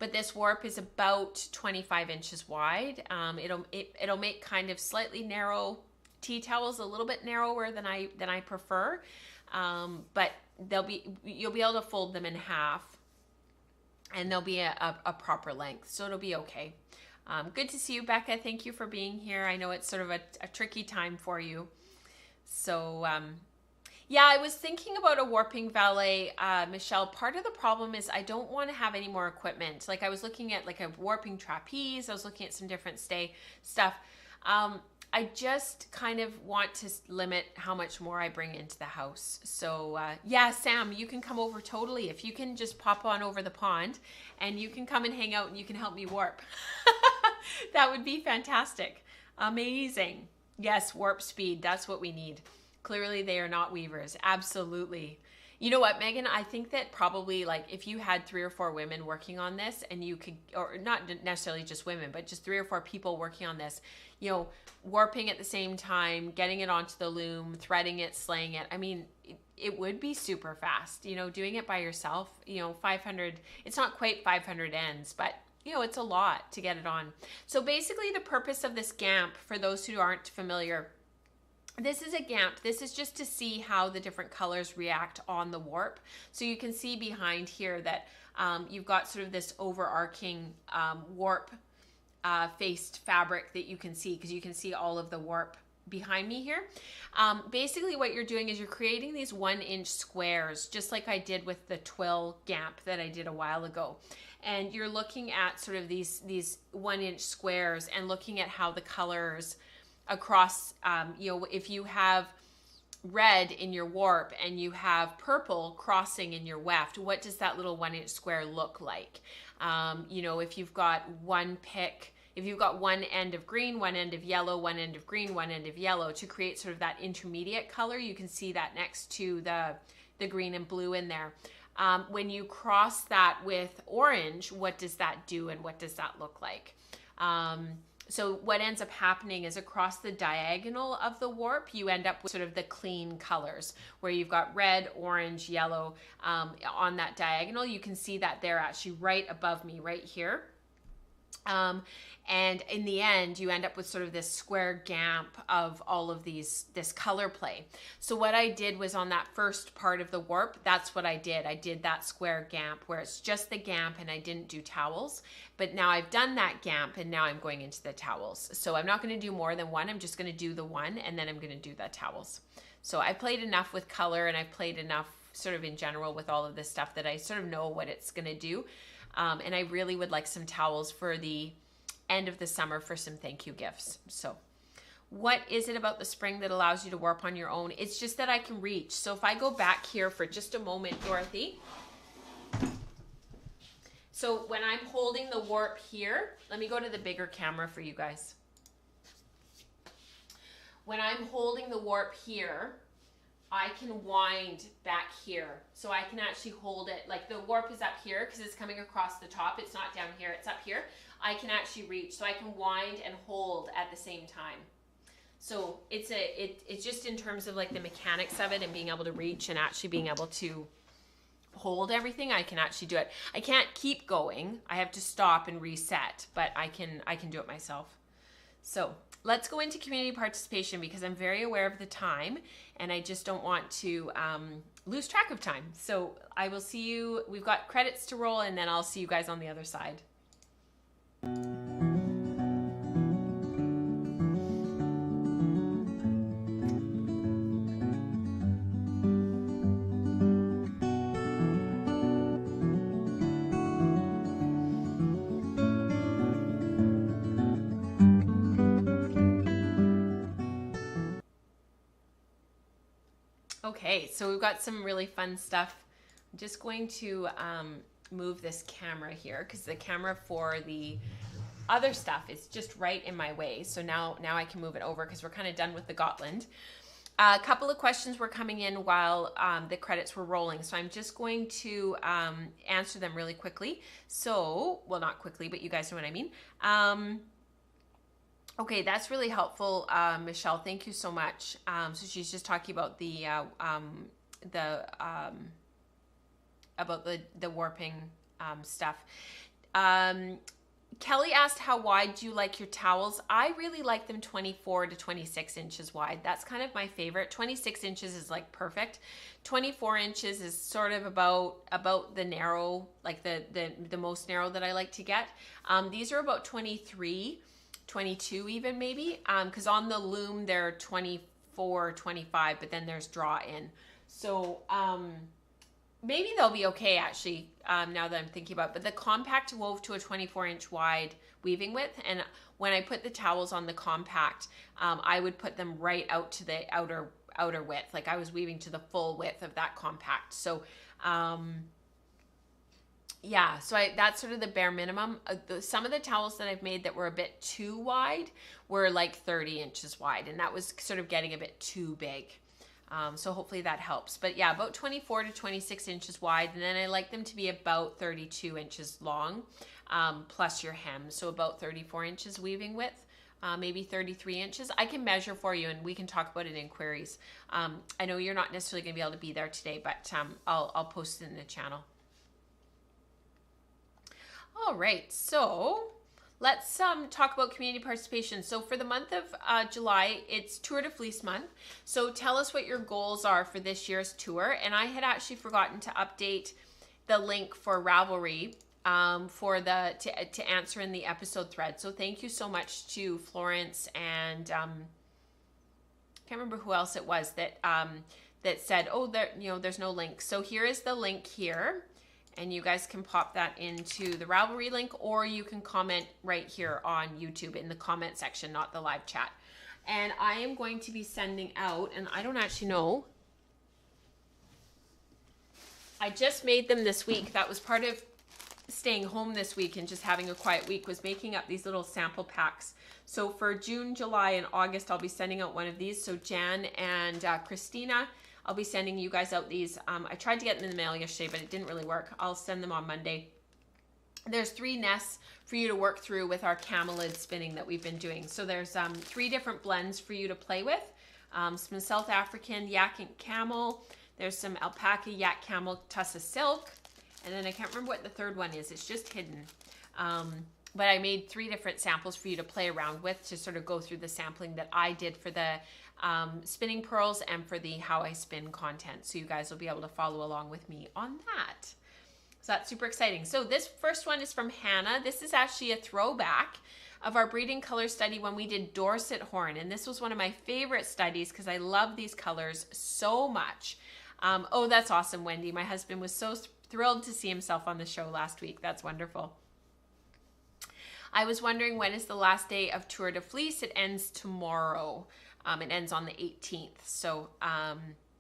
But this warp is about 25 inches wide. It'll make kind of slightly narrow tea towels, a little bit narrower than I prefer. But you'll be able to fold them in half, and they'll be a proper length, so it'll be okay. Good to see you, Becca. Thank you for being here. I know it's sort of a tricky time for you. So, yeah, I was thinking about a warping valet, Michelle. Part of the problem is I don't want to have any more equipment. Like, I was looking at like a warping trapeze. I was looking at some different stuff. I just kind of want to limit how much more I bring into the house. So, yeah, Sam, you can come over totally. If you can just pop on over the pond, and you can come and hang out, and you can help me warp. That would be fantastic. Amazing. Yes, warp speed. That's what we need. Clearly, they are not weavers. Absolutely. You know what, Megan? I think that probably, like, if you had 3 or 4 women working on this, and you could, or not necessarily just women, but just 3 or 4 people working on this, warping at the same time, getting it onto the loom, threading it, slaying it. I mean, it would be super fast. Doing it by yourself, 500, it's not quite 500 ends, but it's a lot to get it on. So basically the purpose of this gamp, for those who aren't familiar, This is a gamp. This is just to see how the different colors react on the warp. So you can see behind here that you've got sort of this overarching warp faced fabric that you can see, because you can see all of the warp behind me here. Basically what you're doing is you're creating these 1-inch squares, just like I did with the twill gamp that I did a while ago. And you're looking at sort of these 1-inch squares and looking at how the colors across, you know, if you have red in your warp and you have purple crossing in your weft, what does that little 1-inch square look like? You know, if you've got if you've got one end of green, one end of yellow, one end of green, one end of yellow, to create sort of that intermediate color, you can see that next to the green and blue in there. When you cross that with orange, what does that do and what does that look like? So what ends up happening is across the diagonal of the warp, you end up with sort of the clean colors where you've got red, orange, yellow on that diagonal. You can see that they're actually right above me right here. And in the end, you end up with sort of this square gamp of all of this color play. So what I did was on that first part of the warp, that's what I did. I did that square gamp where it's just the gamp and I didn't do towels. But now I've done that gamp and now I'm going into the towels. So I'm not going to do more than one. I'm just going to do the one and then I'm going to do the towels. So I played enough with color and I've played enough sort of in general with all of this stuff that I sort of know what it's going to do. And I really would like some towels for the end of the summer for some thank you gifts. So what is it about the spring that allows you to warp on your own? It's just that I can reach. So if I go back here for just a moment, Dorothy. So when I'm holding the warp here, let me go to the bigger camera for you guys. When I'm holding the warp here, I can wind back here. So I can actually hold it, like the warp is up here because it's coming across the top. It's not down here, it's up here. I can actually reach, so I can wind and hold at the same time. So it's just in terms of like the mechanics of it and being able to reach and actually being able to hold everything, I can actually do it. I can't keep going. I have to stop and reset, but I can do it myself. So let's go into community participation because I'm very aware of the time and I just don't want to lose track of time. So I will see you, we've got credits to roll and then I'll see you guys on the other side. Okay, so we've got some really fun stuff. I'm just going to move this camera here because the camera for the other stuff is just right in my way. So now I can move it over because we're kind of done with the Gotland. A couple of questions were coming in while the credits were rolling. So I'm just going to answer them really quickly. So, well, not quickly, but you guys know what I mean. Okay, that's really helpful, Michelle. Thank you so much. So she's just talking about the warping stuff. Kelly asked, how wide do you like your towels? I really like them 24 to 26 inches wide. That's kind of my favorite. 26 inches is like perfect. 24 inches is sort of about the narrow, like the most narrow that I like to get. These are about 23, 22 even maybe, because on the loom they're 24, 25, but then there's draw in. So maybe they'll be okay actually, now that I'm thinking about it. But the compact wove to a 24-inch wide weaving width, and when I put the towels on the compact, I would put them right out to the outer width, like I was weaving to the full width of that compact. So yeah, so that's sort of the bare minimum. Some of the towels that I've made that were a bit too wide were like 30 inches wide, and that was sort of getting a bit too big. So hopefully that helps. But yeah, about 24 to 26 inches wide, and then I like them to be about 32 inches long, plus your hem. So about 34 inches weaving width, maybe 33 inches. I can measure for you and we can talk about it in queries. I know you're not necessarily going to be able to be there today, but I'll post it in the channel. All right, so Let's talk about community participation. So for the month of July, it's Tour de Fleece month. So tell us what your goals are for this year's tour. And I had actually forgotten to update the link for Ravelry to answer in the episode thread. So thank you so much to Florence and I can't remember who else it was that that said, oh, there's no link. So here is the link here. And you guys can pop that into the Ravelry link, or you can comment right here on YouTube in the comment section, not the live chat. And I am going to be sending out, and I don't actually know. I just made them this week. That was part of staying home this week and just having a quiet week, was making up these little sample packs. So for June, July, and August, I'll be sending out one of these. So Jan and Christina, I'll be sending you guys out these. I tried to get them in the mail yesterday, but it didn't really work. I'll send them on Monday. There's 3 nests for you to work through with our camelid spinning that we've been doing. So there's 3 different blends for you to play with. Some South African yak and camel. There's some alpaca yak camel tussa silk. And then I can't remember what the third one is. It's just hidden. But I made 3 different samples for you to play around with to sort of go through the sampling that I did for the spinning pearls and for the how I spin content. So you guys will be able to follow along with me on that. So that's super exciting. So this first one is from Hannah. This is actually a throwback of our breeding color study when we did Dorset Horn. And this was one of my favorite studies because I love these colors so much. Oh, that's awesome, Wendy. My husband was so thrilled to see himself on the show last week. That's wonderful. I was wondering, when is the last day of Tour de Fleece? It ends tomorrow. It ends on the 18th. So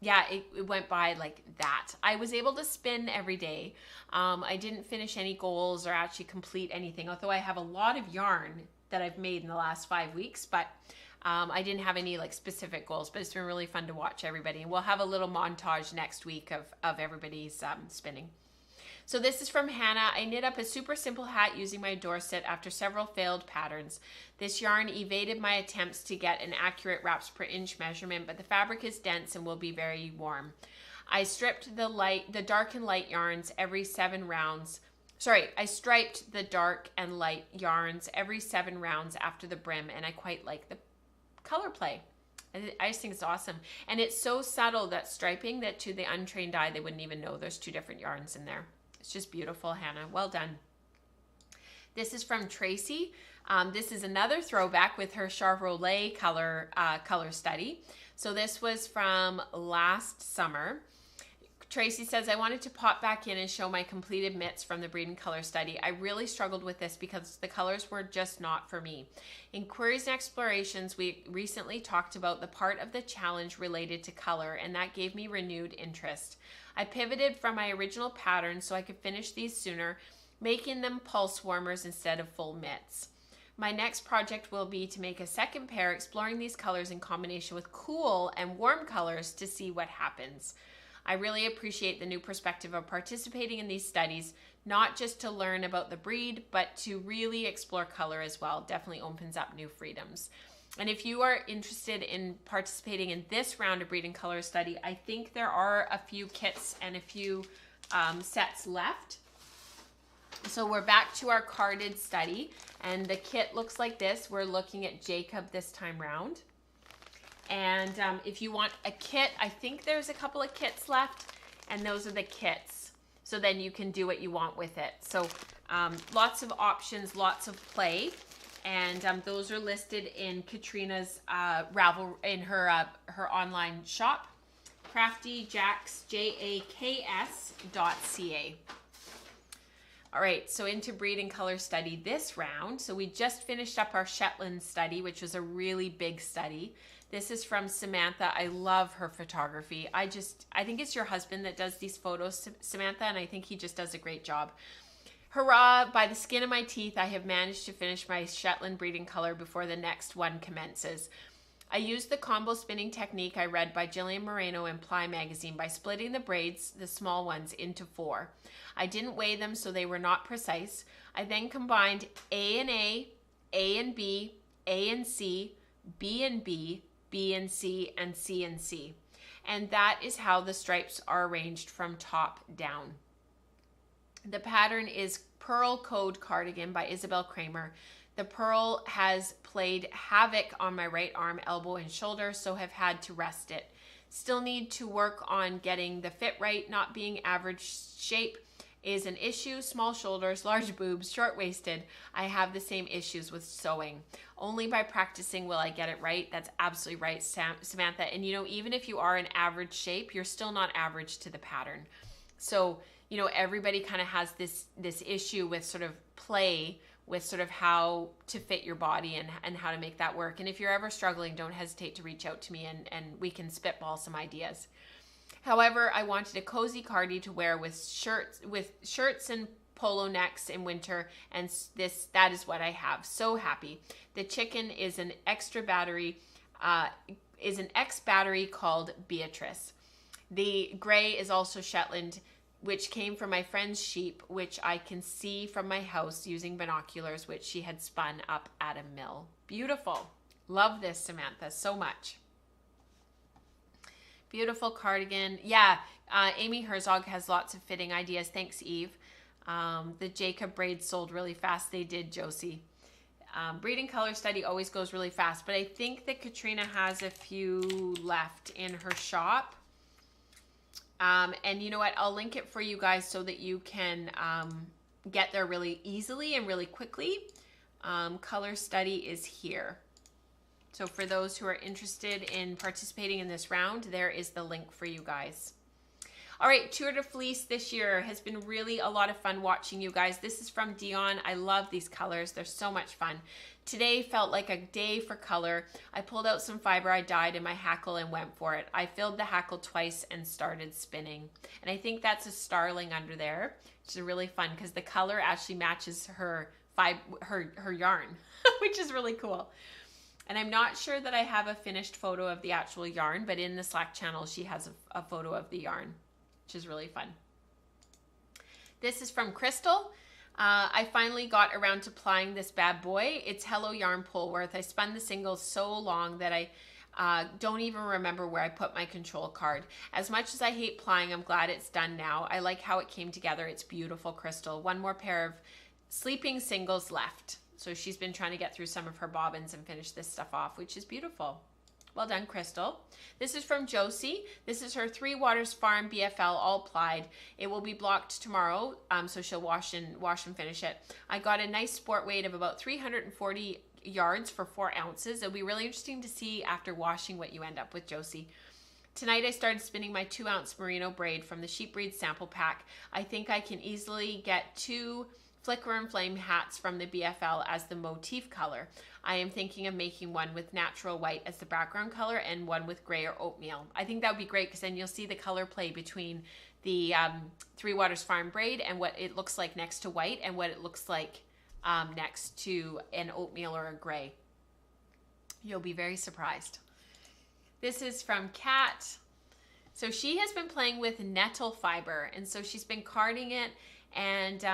yeah, it went by like that. I was able to spin every day. I didn't finish any goals or actually complete anything, although I have a lot of yarn that I've made in the last 5 weeks, but I didn't have any like specific goals, but it's been really fun to watch everybody. And we'll have a little montage next week of everybody's spinning. So this is from Hannah. I knit up a super simple hat using my Dorset after several failed patterns. This yarn evaded my attempts to get an accurate wraps per inch measurement, but the fabric is dense and will be very warm. I stripped the dark and light yarns every 7 rounds. Sorry, I striped the dark and light yarns every 7 rounds after the brim, and I quite like the color play. I just think it's awesome. And it's so subtle, that striping, that to the untrained eye, they wouldn't even know there's 2 different yarns in there. It's just beautiful, Hannah. Well done. This is from Tracy. This is another throwback with her Chevrolet color study. So this was from last summer. Tracy says, I wanted to pop back in and show my completed mitts from the breed and color study. I really struggled with this because the colors were just not for me. In Queries and Explorations, we recently talked about the part of the challenge related to color, and that gave me renewed interest. I pivoted from my original pattern so I could finish these sooner, making them pulse warmers instead of full mitts. My next project will be to make a second pair exploring these colors in combination with cool and warm colors to see what happens. I really appreciate the new perspective of participating in these studies, not just to learn about the breed, but to really explore color as well. Definitely opens up new freedoms. And if you are interested in participating in this round of breed and color study, I think there are a few kits and a few sets left. So we're back to our carded study, and the kit looks like this. We're looking at Jacob this time round. And if you want a kit, I think there's a couple of kits left, and those are the kits. So then you can do what you want with it. So lots of options, lots of play. And those are listed in Katrina's in her online shop, craftyjaks.ca. All right, so into breed and color study this round. So we just finished up our Shetland study, which was a really big study. This is from Samantha. I love her photography. I think it's your husband that does these photos, Samantha, and I think he just does a great job. Hurrah, by the skin of my teeth, I have managed to finish my Shetland breeding color before the next one commences. I used the combo spinning technique I read by Jillian Moreno in Ply magazine by splitting the braids, the small ones, into 4. I didn't weigh them, so they were not precise. I then combined A and A and B, A and C, B and B, B and C, and C and C. And that is how the stripes are arranged from top down. The pattern is Pearl Code Cardigan by Isabel Kramer. The purl has played havoc on my right arm, elbow, and shoulder, so have had to rest it. Still need to work on getting the fit right. Not being average shape is an issue. Small shoulders, large boobs, short-waisted. I have the same issues with sewing. Only by practicing will I get it right. That's absolutely right, Samantha. And you know, even if you are in average shape, you're still not average to the pattern. So, you know, everybody kind of has this issue with sort of play with sort of how to fit your body and how to make that work. And if you're ever struggling, don't hesitate to reach out to me and we can spitball some ideas. However, I wanted a cozy cardi to wear with shirts and polo necks in winter, and that is what I have. So happy. The chicken is an extra battery, X battery called Beatrice. The gray is also Shetland, which came from my friend's sheep, which I can see from my house using binoculars, which she had spun up at a mill. Beautiful. Love this, Samantha, so much. Beautiful cardigan. Yeah, Amy Herzog has lots of fitting ideas. Thanks, Eve. The Jacob braids sold really fast. They did, Josie. Breeding color study always goes really fast, but I think that Katrina has a few left in her shop. And you know what? I'll link it for you guys so that you can get there really easily and really quickly. Color study is here. So for those who are interested in participating in this round, there is the link for you guys. All right, Tour de Fleece this year has been really a lot of fun watching you guys. This is from Dion. I love these colors. They're so much fun. Today felt like a day for color. I pulled out some fiber I dyed in my hackle and went for it. I filled the hackle twice and started spinning. And I think that's a starling under there, which is really fun because the color actually matches her yarn, which is really cool. And I'm not sure that I have a finished photo of the actual yarn, but in the Slack channel, she has a photo of the yarn, which is really fun. This is from Crystal. I finally got around to plying this bad boy. It's Hello Yarn Polworth. I spun the singles so long that I don't even remember where I put my control card. As much as I hate plying, I'm glad it's done now. I like how it came together. It's beautiful, Crystal. One more pair of sleeping singles left. So she's been trying to get through some of her bobbins and finish this stuff off, which is beautiful. Well done, Crystal. This is from Josie. This is her 3 Waters Farm BFL all plied. It will be blocked tomorrow, so she'll wash and finish it. I got a nice sport weight of about 340 yards for 4 ounces. It'll be really interesting to see after washing what you end up with, Josie. Tonight I started spinning my 2-ounce merino braid from the Sheep Breed sample pack. I think I can easily get 2 Flicker and Flame hats from the BFL as the motif color. I am thinking of making one with natural white as the background color and one with gray or oatmeal. I think that would be great because then you'll see the color play between the 3 Waters Farm braid and what it looks like next to white and what it looks like next to an oatmeal or a gray. You'll be very surprised. This is from Kat. So she has been playing with nettle fiber, and so she's been carding it and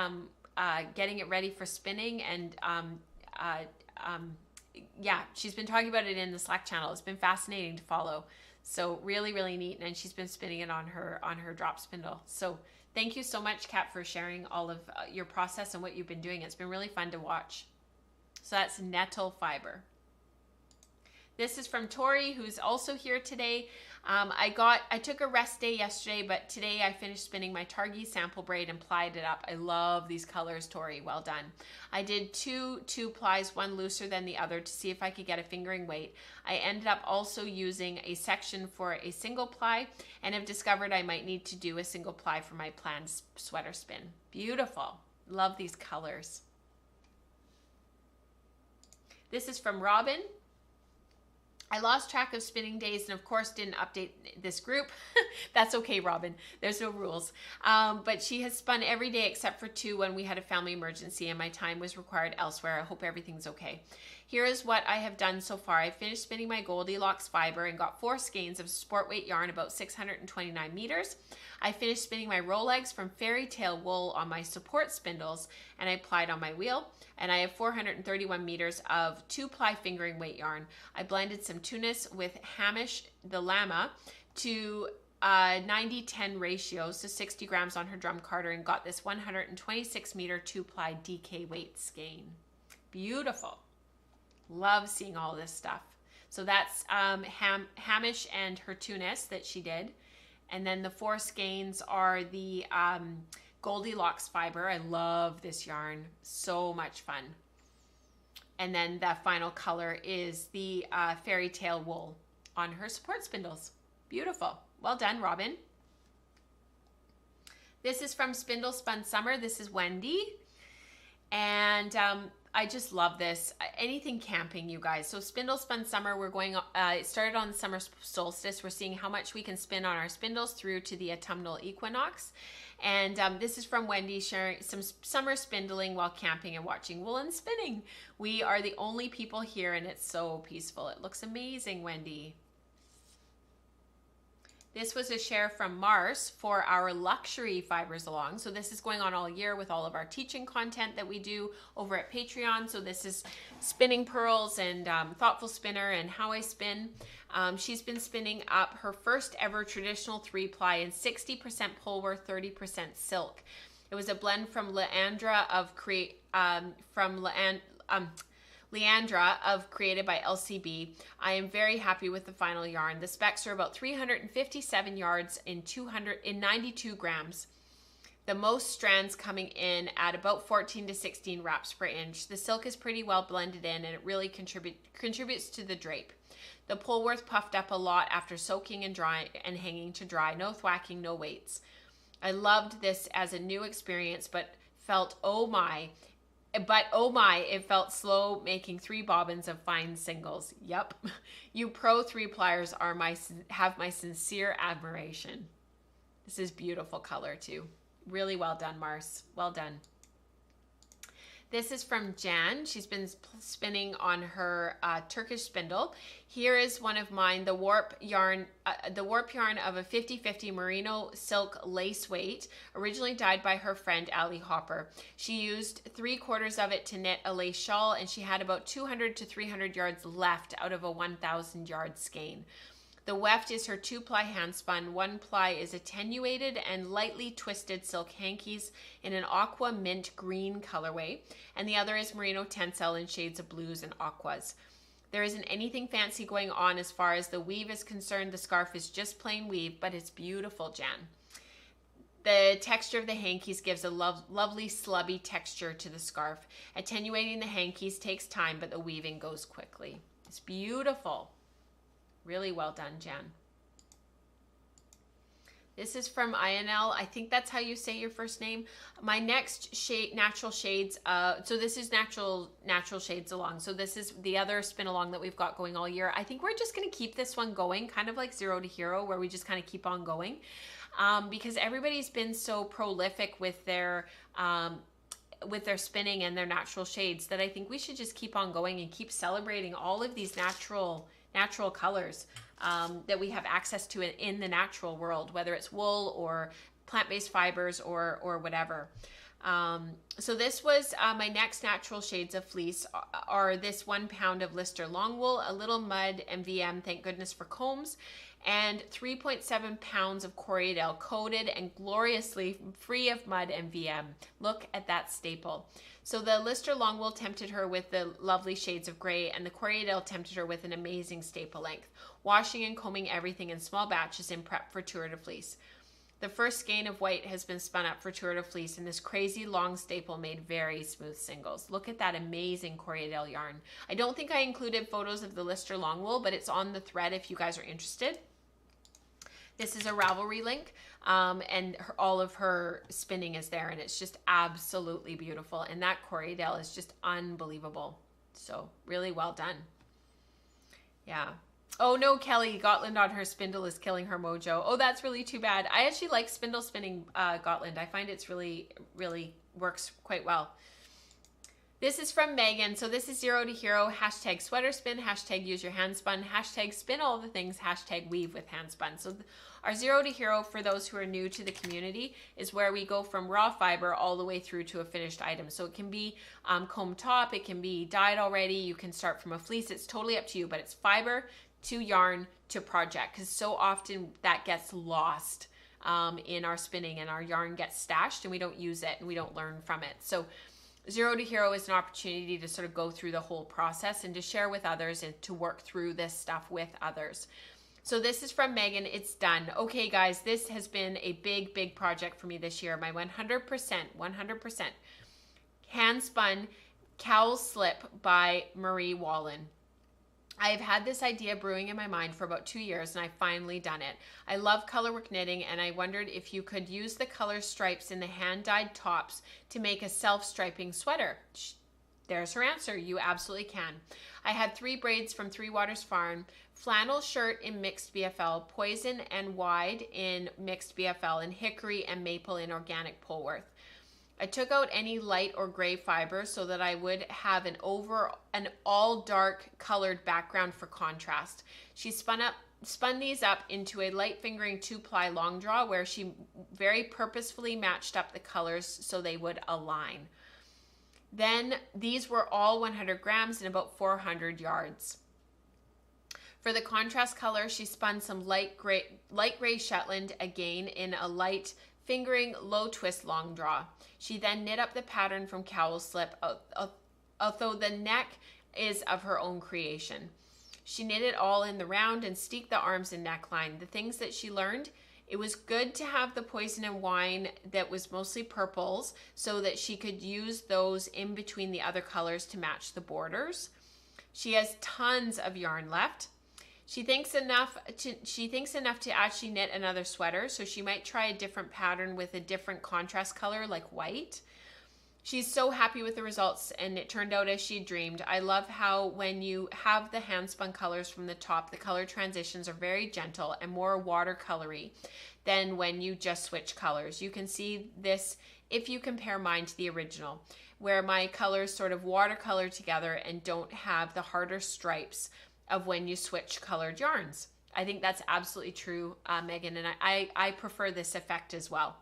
getting it ready for spinning, and yeah, she's been talking about it in the Slack channel. It's been fascinating to follow. So really, really neat. And she's been spinning it on her drop spindle. So thank you so much, Kat, for sharing all of your process and what you've been doing. It's been really fun to watch. So that's nettle fiber. This is from Tori, who's also here today. I took a rest day yesterday, but today I finished spinning my Targhee sample braid and plied it up. I love these colors, Tori. Well done. I did two plies, one looser than the other, to see if I could get a fingering weight. I ended up also using a section for a single ply and have discovered I might need to do a single ply for my planned sweater spin. Beautiful. Love these colors. This is from Robin. I lost track of spinning days and of course didn't update this group. That's okay, Robin. There's no rules. But she has spun every day except for 2 when we had a family emergency and my time was required elsewhere. I hope everything's okay. Here is what I have done so far. I finished spinning my Goldilocks fiber and got 4 skeins of sport weight yarn, about 629 meters. I finished spinning my Rolex from Fairy Tale wool on my support spindles and I plied on my wheel. And I have 431 meters of 2-ply fingering weight yarn. I blended some Tunis with Hamish the Llama to 90-10 ratio, so 60 grams on her drum carder, and got this 126 meter 2-ply DK weight skein. Beautiful. Love seeing all this stuff. So that's Hamish and her Tunis that she did. And then the 4 skeins are the Goldilocks fiber. I love this yarn. So much fun. And then the final color is the fairy tale wool on her support spindles. Beautiful. Well done, Robin. This is from Spindle Spun Summer. This is Wendy. And I just love this. Anything camping, you guys. So Spindle Spun Summer, we're going, it started on the summer solstice. We're seeing how much we can spin on our spindles through to the autumnal equinox. And this is from Wendy sharing some summer spindling while camping and watching woolen spinning. We are the only people here and it's so peaceful. It looks amazing, Wendy. This was a share from Mars for our luxury fibers along. So this is going on all year with all of our teaching content that we do over at Patreon. So this is Spinning Pearls and Thoughtful Spinner and How I Spin. She's been spinning up her first ever traditional 3-ply in 60% pulver, 30% silk. It was a blend from Leandra of Created by LCB. I am very happy with the final yarn. The specs are about 357 yards in 92 grams. The most strands coming in at about 14 to 16 wraps per inch. The silk is pretty well blended in and it really contributes to the drape. The pullworth puffed up a lot after soaking and drying and hanging to dry. No thwacking, no weights. I loved this as a new experience, but felt, oh my, it felt slow making 3 bobbins of fine singles. Yep. You pro 3-pliers have my sincere admiration. This is beautiful color too. Really well done, Mars. Well done. This is from Jan. She's been spinning on her Turkish spindle. Here is one of mine, the warp yarn of a 50-50 merino silk lace weight, originally dyed by her friend Ali Hopper. She used 3/4 of it to knit a lace shawl, and she had about 200 to 300 yards left out of a 1,000 yard skein. The weft is her 2-ply hand spun. 1-ply is attenuated and lightly twisted silk hankies in an aqua mint green colorway, and the other is merino tencel in shades of blues and aquas. There isn't anything fancy going on as far as the weave is concerned. The scarf is just plain weave, but it's beautiful, Jan. The texture of the hankies gives a lovely slubby texture to the scarf. Attenuating the hankies takes time, but the weaving goes quickly. It's beautiful. Really well done, Jan. This is from INL. I think that's how you say your first name. My next shade, natural shades. So this is natural shades along. So this is the other spin along that we've got going all year. I think we're just going to keep this one going, kind of like Zero to Hero, where we just kind of keep on going, because everybody's been so prolific with their spinning and their natural shades that I think we should just keep on going and keep celebrating all of these natural colors that we have access to in the natural world, whether it's wool or plant-based fibers or whatever. So this was my next natural shades of fleece are this 1 pound of Lister long wool, a little mud MVM, thank goodness for combs, and 3.7 pounds of Corriedale coated and gloriously free of mud MVM. Look at that staple. So the Lister long wool tempted her with the lovely shades of gray, and the Corriedale tempted her with an amazing staple length, washing and combing everything in small batches in prep for Tour de Fleece. The first skein of white has been spun up for Tour de Fleece, and this crazy long staple made very smooth singles. Look at that amazing Corriedale yarn. I don't think I included photos of the Lister long wool, but it's on the thread if you guys are interested. This is a Ravelry link, and all of her spinning is there, and it's just absolutely beautiful. And that Corriedale is just unbelievable. So really well done. Yeah. Oh no, Kelly, Gotland on her spindle is killing her mojo. Oh, that's really too bad. I actually like spindle spinning Gotland. I find it's really works quite well. This is from Megan. So this is Zero to Hero, hashtag sweater spin, hashtag use your hand spun, hashtag spin all the things, hashtag weave with hand spun. So our Zero to Hero, for those who are new to the community, is where we go from raw fiber all the way through to a finished item. So it can be comb top, it can be dyed already, you can start from a fleece, it's totally up to you, but it's fiber to yarn to project, because so often that gets lost in our spinning and our yarn gets stashed and we don't use it and we don't learn from it. So Zero to Hero is an opportunity to sort of go through the whole process and to share with others and to work through this stuff with others. So this is from Megan. It's done. Okay, guys, this has been a big, big project for me this year. My 100% hand spun cowl slip by Marie Wallen. I've had this idea brewing in my mind for about 2 years, and I've finally done it. I love colorwork knitting, and I wondered if you could use the color stripes in the hand-dyed tops to make a self-striping sweater. There's her answer. You absolutely can. I had 3 braids from Three Waters Farm, flannel shirt in mixed BFL, poison and wide in mixed BFL, and hickory and maple in organic Polworth. I took out any light or gray fiber so that I would have an all dark colored background for contrast. She spun these up into a light fingering 2-ply long draw where she very purposefully matched up the colors so they would align. Then these were all 100 grams and about 400 yards. For the contrast color, she spun some light gray Shetland, again in a light fingering low twist long draw. She then knit up the pattern from cowl slip, although the neck is of her own creation. She knit it all in the round and steeked the arms and neckline. The things that she learned: it was good to have the poison and wine that was mostly purples so that she could use those in between the other colors to match the borders. She has tons of yarn left. She thinks enough to actually knit another sweater, so she might try a different pattern with a different contrast color like white. She's so happy with the results, and it turned out as she dreamed. I love how when you have the hand-spun colors from the top, the color transitions are very gentle and more watercolory than when you just switch colors. You can see this if you compare mine to the original, where my colors sort of watercolor together and don't have the harder stripes of when you switch colored yarns. I think that's absolutely true, Megan, and I prefer this effect as well.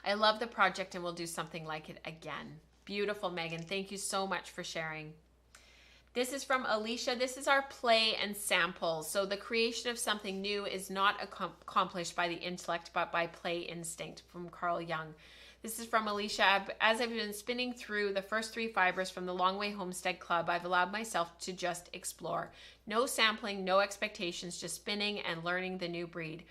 I love the project and we'll do something like it again. Beautiful, Megan. Thank you so much for sharing. This is from Alicia. This is our play and sample. So the creation of something new is not accomplished by the intellect, but by play instinct, from Carl Jung. This is from Alicia. As I've been spinning through the first 3 fibers from the Long Way Homestead Club, I've allowed myself to just explore. No sampling, no expectations, just spinning and learning the new breed.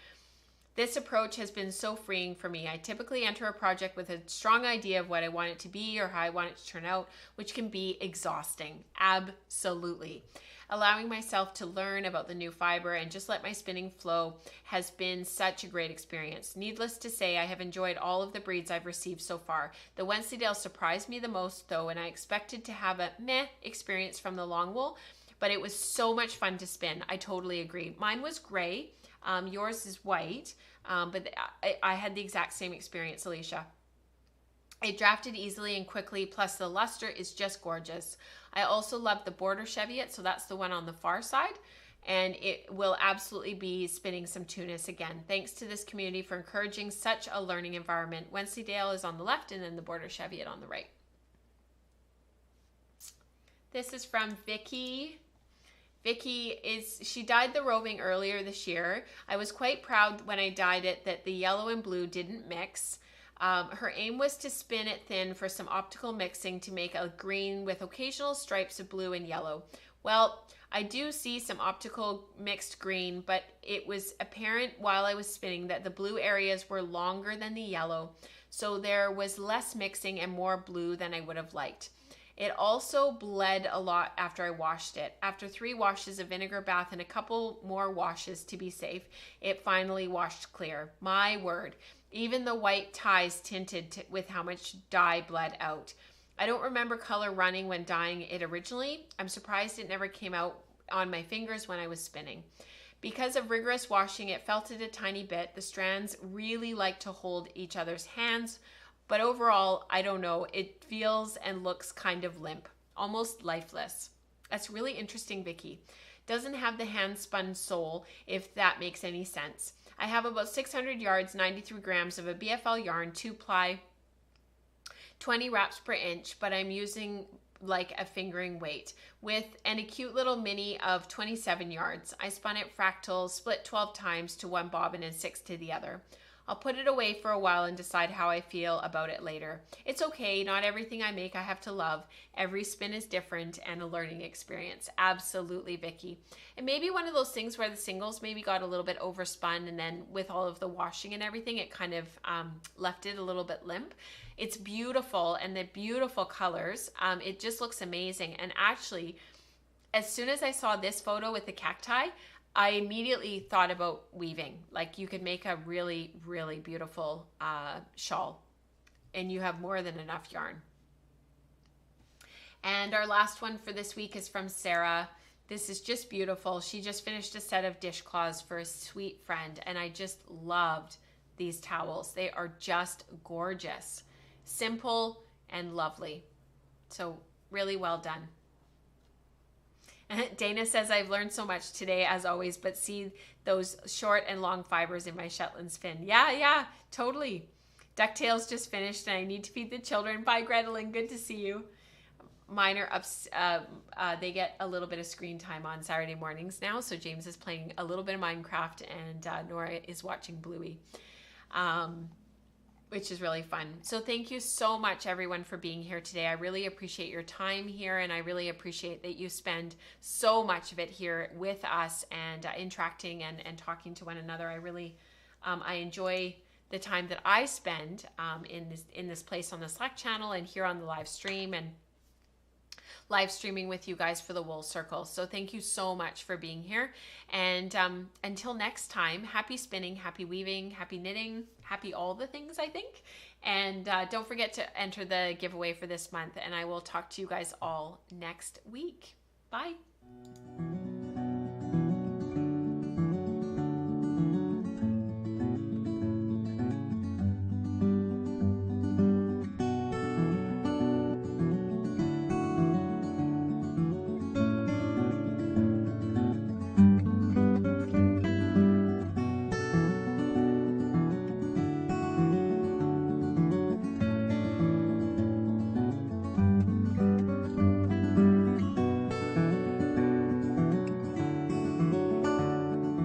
This approach has been so freeing for me. I typically enter a project with a strong idea of what I want it to be or how I want it to turn out, which can be exhausting. Absolutely. Allowing myself to learn about the new fiber and just let my spinning flow has been such a great experience. Needless to say, I have enjoyed all of the breeds I've received so far. The Wensleydale surprised me the most though, and I expected to have a meh experience from the long wool, but it was so much fun to spin. I totally agree. Mine was gray. Yours is white, but I had the exact same experience, Alicia. It drafted easily and quickly, plus the luster is just gorgeous. I also love the border cheviot, so that's the one on the far side, and it will absolutely be spinning some Tunis again. Thanks to this community for encouraging such a learning environment. Wensleydale is on the left and then the border cheviot on the right. This is from Vicky. She dyed the roving earlier this year. I was quite proud when I dyed it that the yellow and blue didn't mix. Her aim was to spin it thin for some optical mixing to make a green with occasional stripes of blue and yellow. Well, I do see some optical mixed green, but it was apparent while I was spinning that the blue areas were longer than the yellow, so there was less mixing and more blue than I would have liked. It also bled a lot after I washed it. After 3 washes of vinegar bath and a couple more washes to be safe, it finally washed clear. My word. Even the white ties tinted with how much dye bled out. I don't remember color running when dyeing it originally. I'm surprised it never came out on my fingers when I was spinning. Because of rigorous washing, it felted a tiny bit. The strands really like to hold each other's hands, but overall, I don't know, it feels and looks kind of limp, almost lifeless. That's really interesting, Vicky. Doesn't have the hand-spun sole, if that makes any sense. I have about 600 yards, 93 grams of a BFL yarn, 2-ply, 20 wraps per inch, but I'm using like a fingering weight and a cute little mini of 27 yards. I spun it fractal, split 12 times to one bobbin and 6 to the other. I'll put it away for a while and decide how I feel about it later. It's okay. Not everything I make I have to love. Every spin is different and a learning experience. Absolutely, Vicky. And maybe one of those things where the singles maybe got a little bit overspun, and then with all of the washing and everything, it kind of left it a little bit limp. It's beautiful, and the beautiful colors. It just looks amazing. And actually, as soon as I saw this photo with the cacti, I immediately thought about weaving. Like, you could make a really, really beautiful shawl, and you have more than enough yarn. And our last one for this week is from Sarah. This is just beautiful. She just finished a set of dishcloths for a sweet friend, and I just loved these towels. They are just gorgeous, simple and lovely. So really well done. Dana says, I've learned so much today as always, but see those short and long fibers in my Shetland spin. Yeah, totally. DuckTales just finished and I need to feed the children. Bye, Gretelin. Good to see you. Mine are up. They get a little bit of screen time on Saturday mornings now. So James is playing a little bit of Minecraft and Nora is watching Bluey. Which is really fun. So thank you so much, everyone, for being here today. I really appreciate your time here, and I really appreciate that you spend so much of it here with us and interacting and talking to one another. I really, I enjoy the time that I spend in this place on the Slack channel and here on the live stream and live streaming with you guys for the Wool Circle. So thank you so much for being here. And until next time, happy spinning, happy weaving, happy knitting, happy all the things, I think. And don't forget to enter the giveaway for this month. And I will talk to you guys all next week. Bye.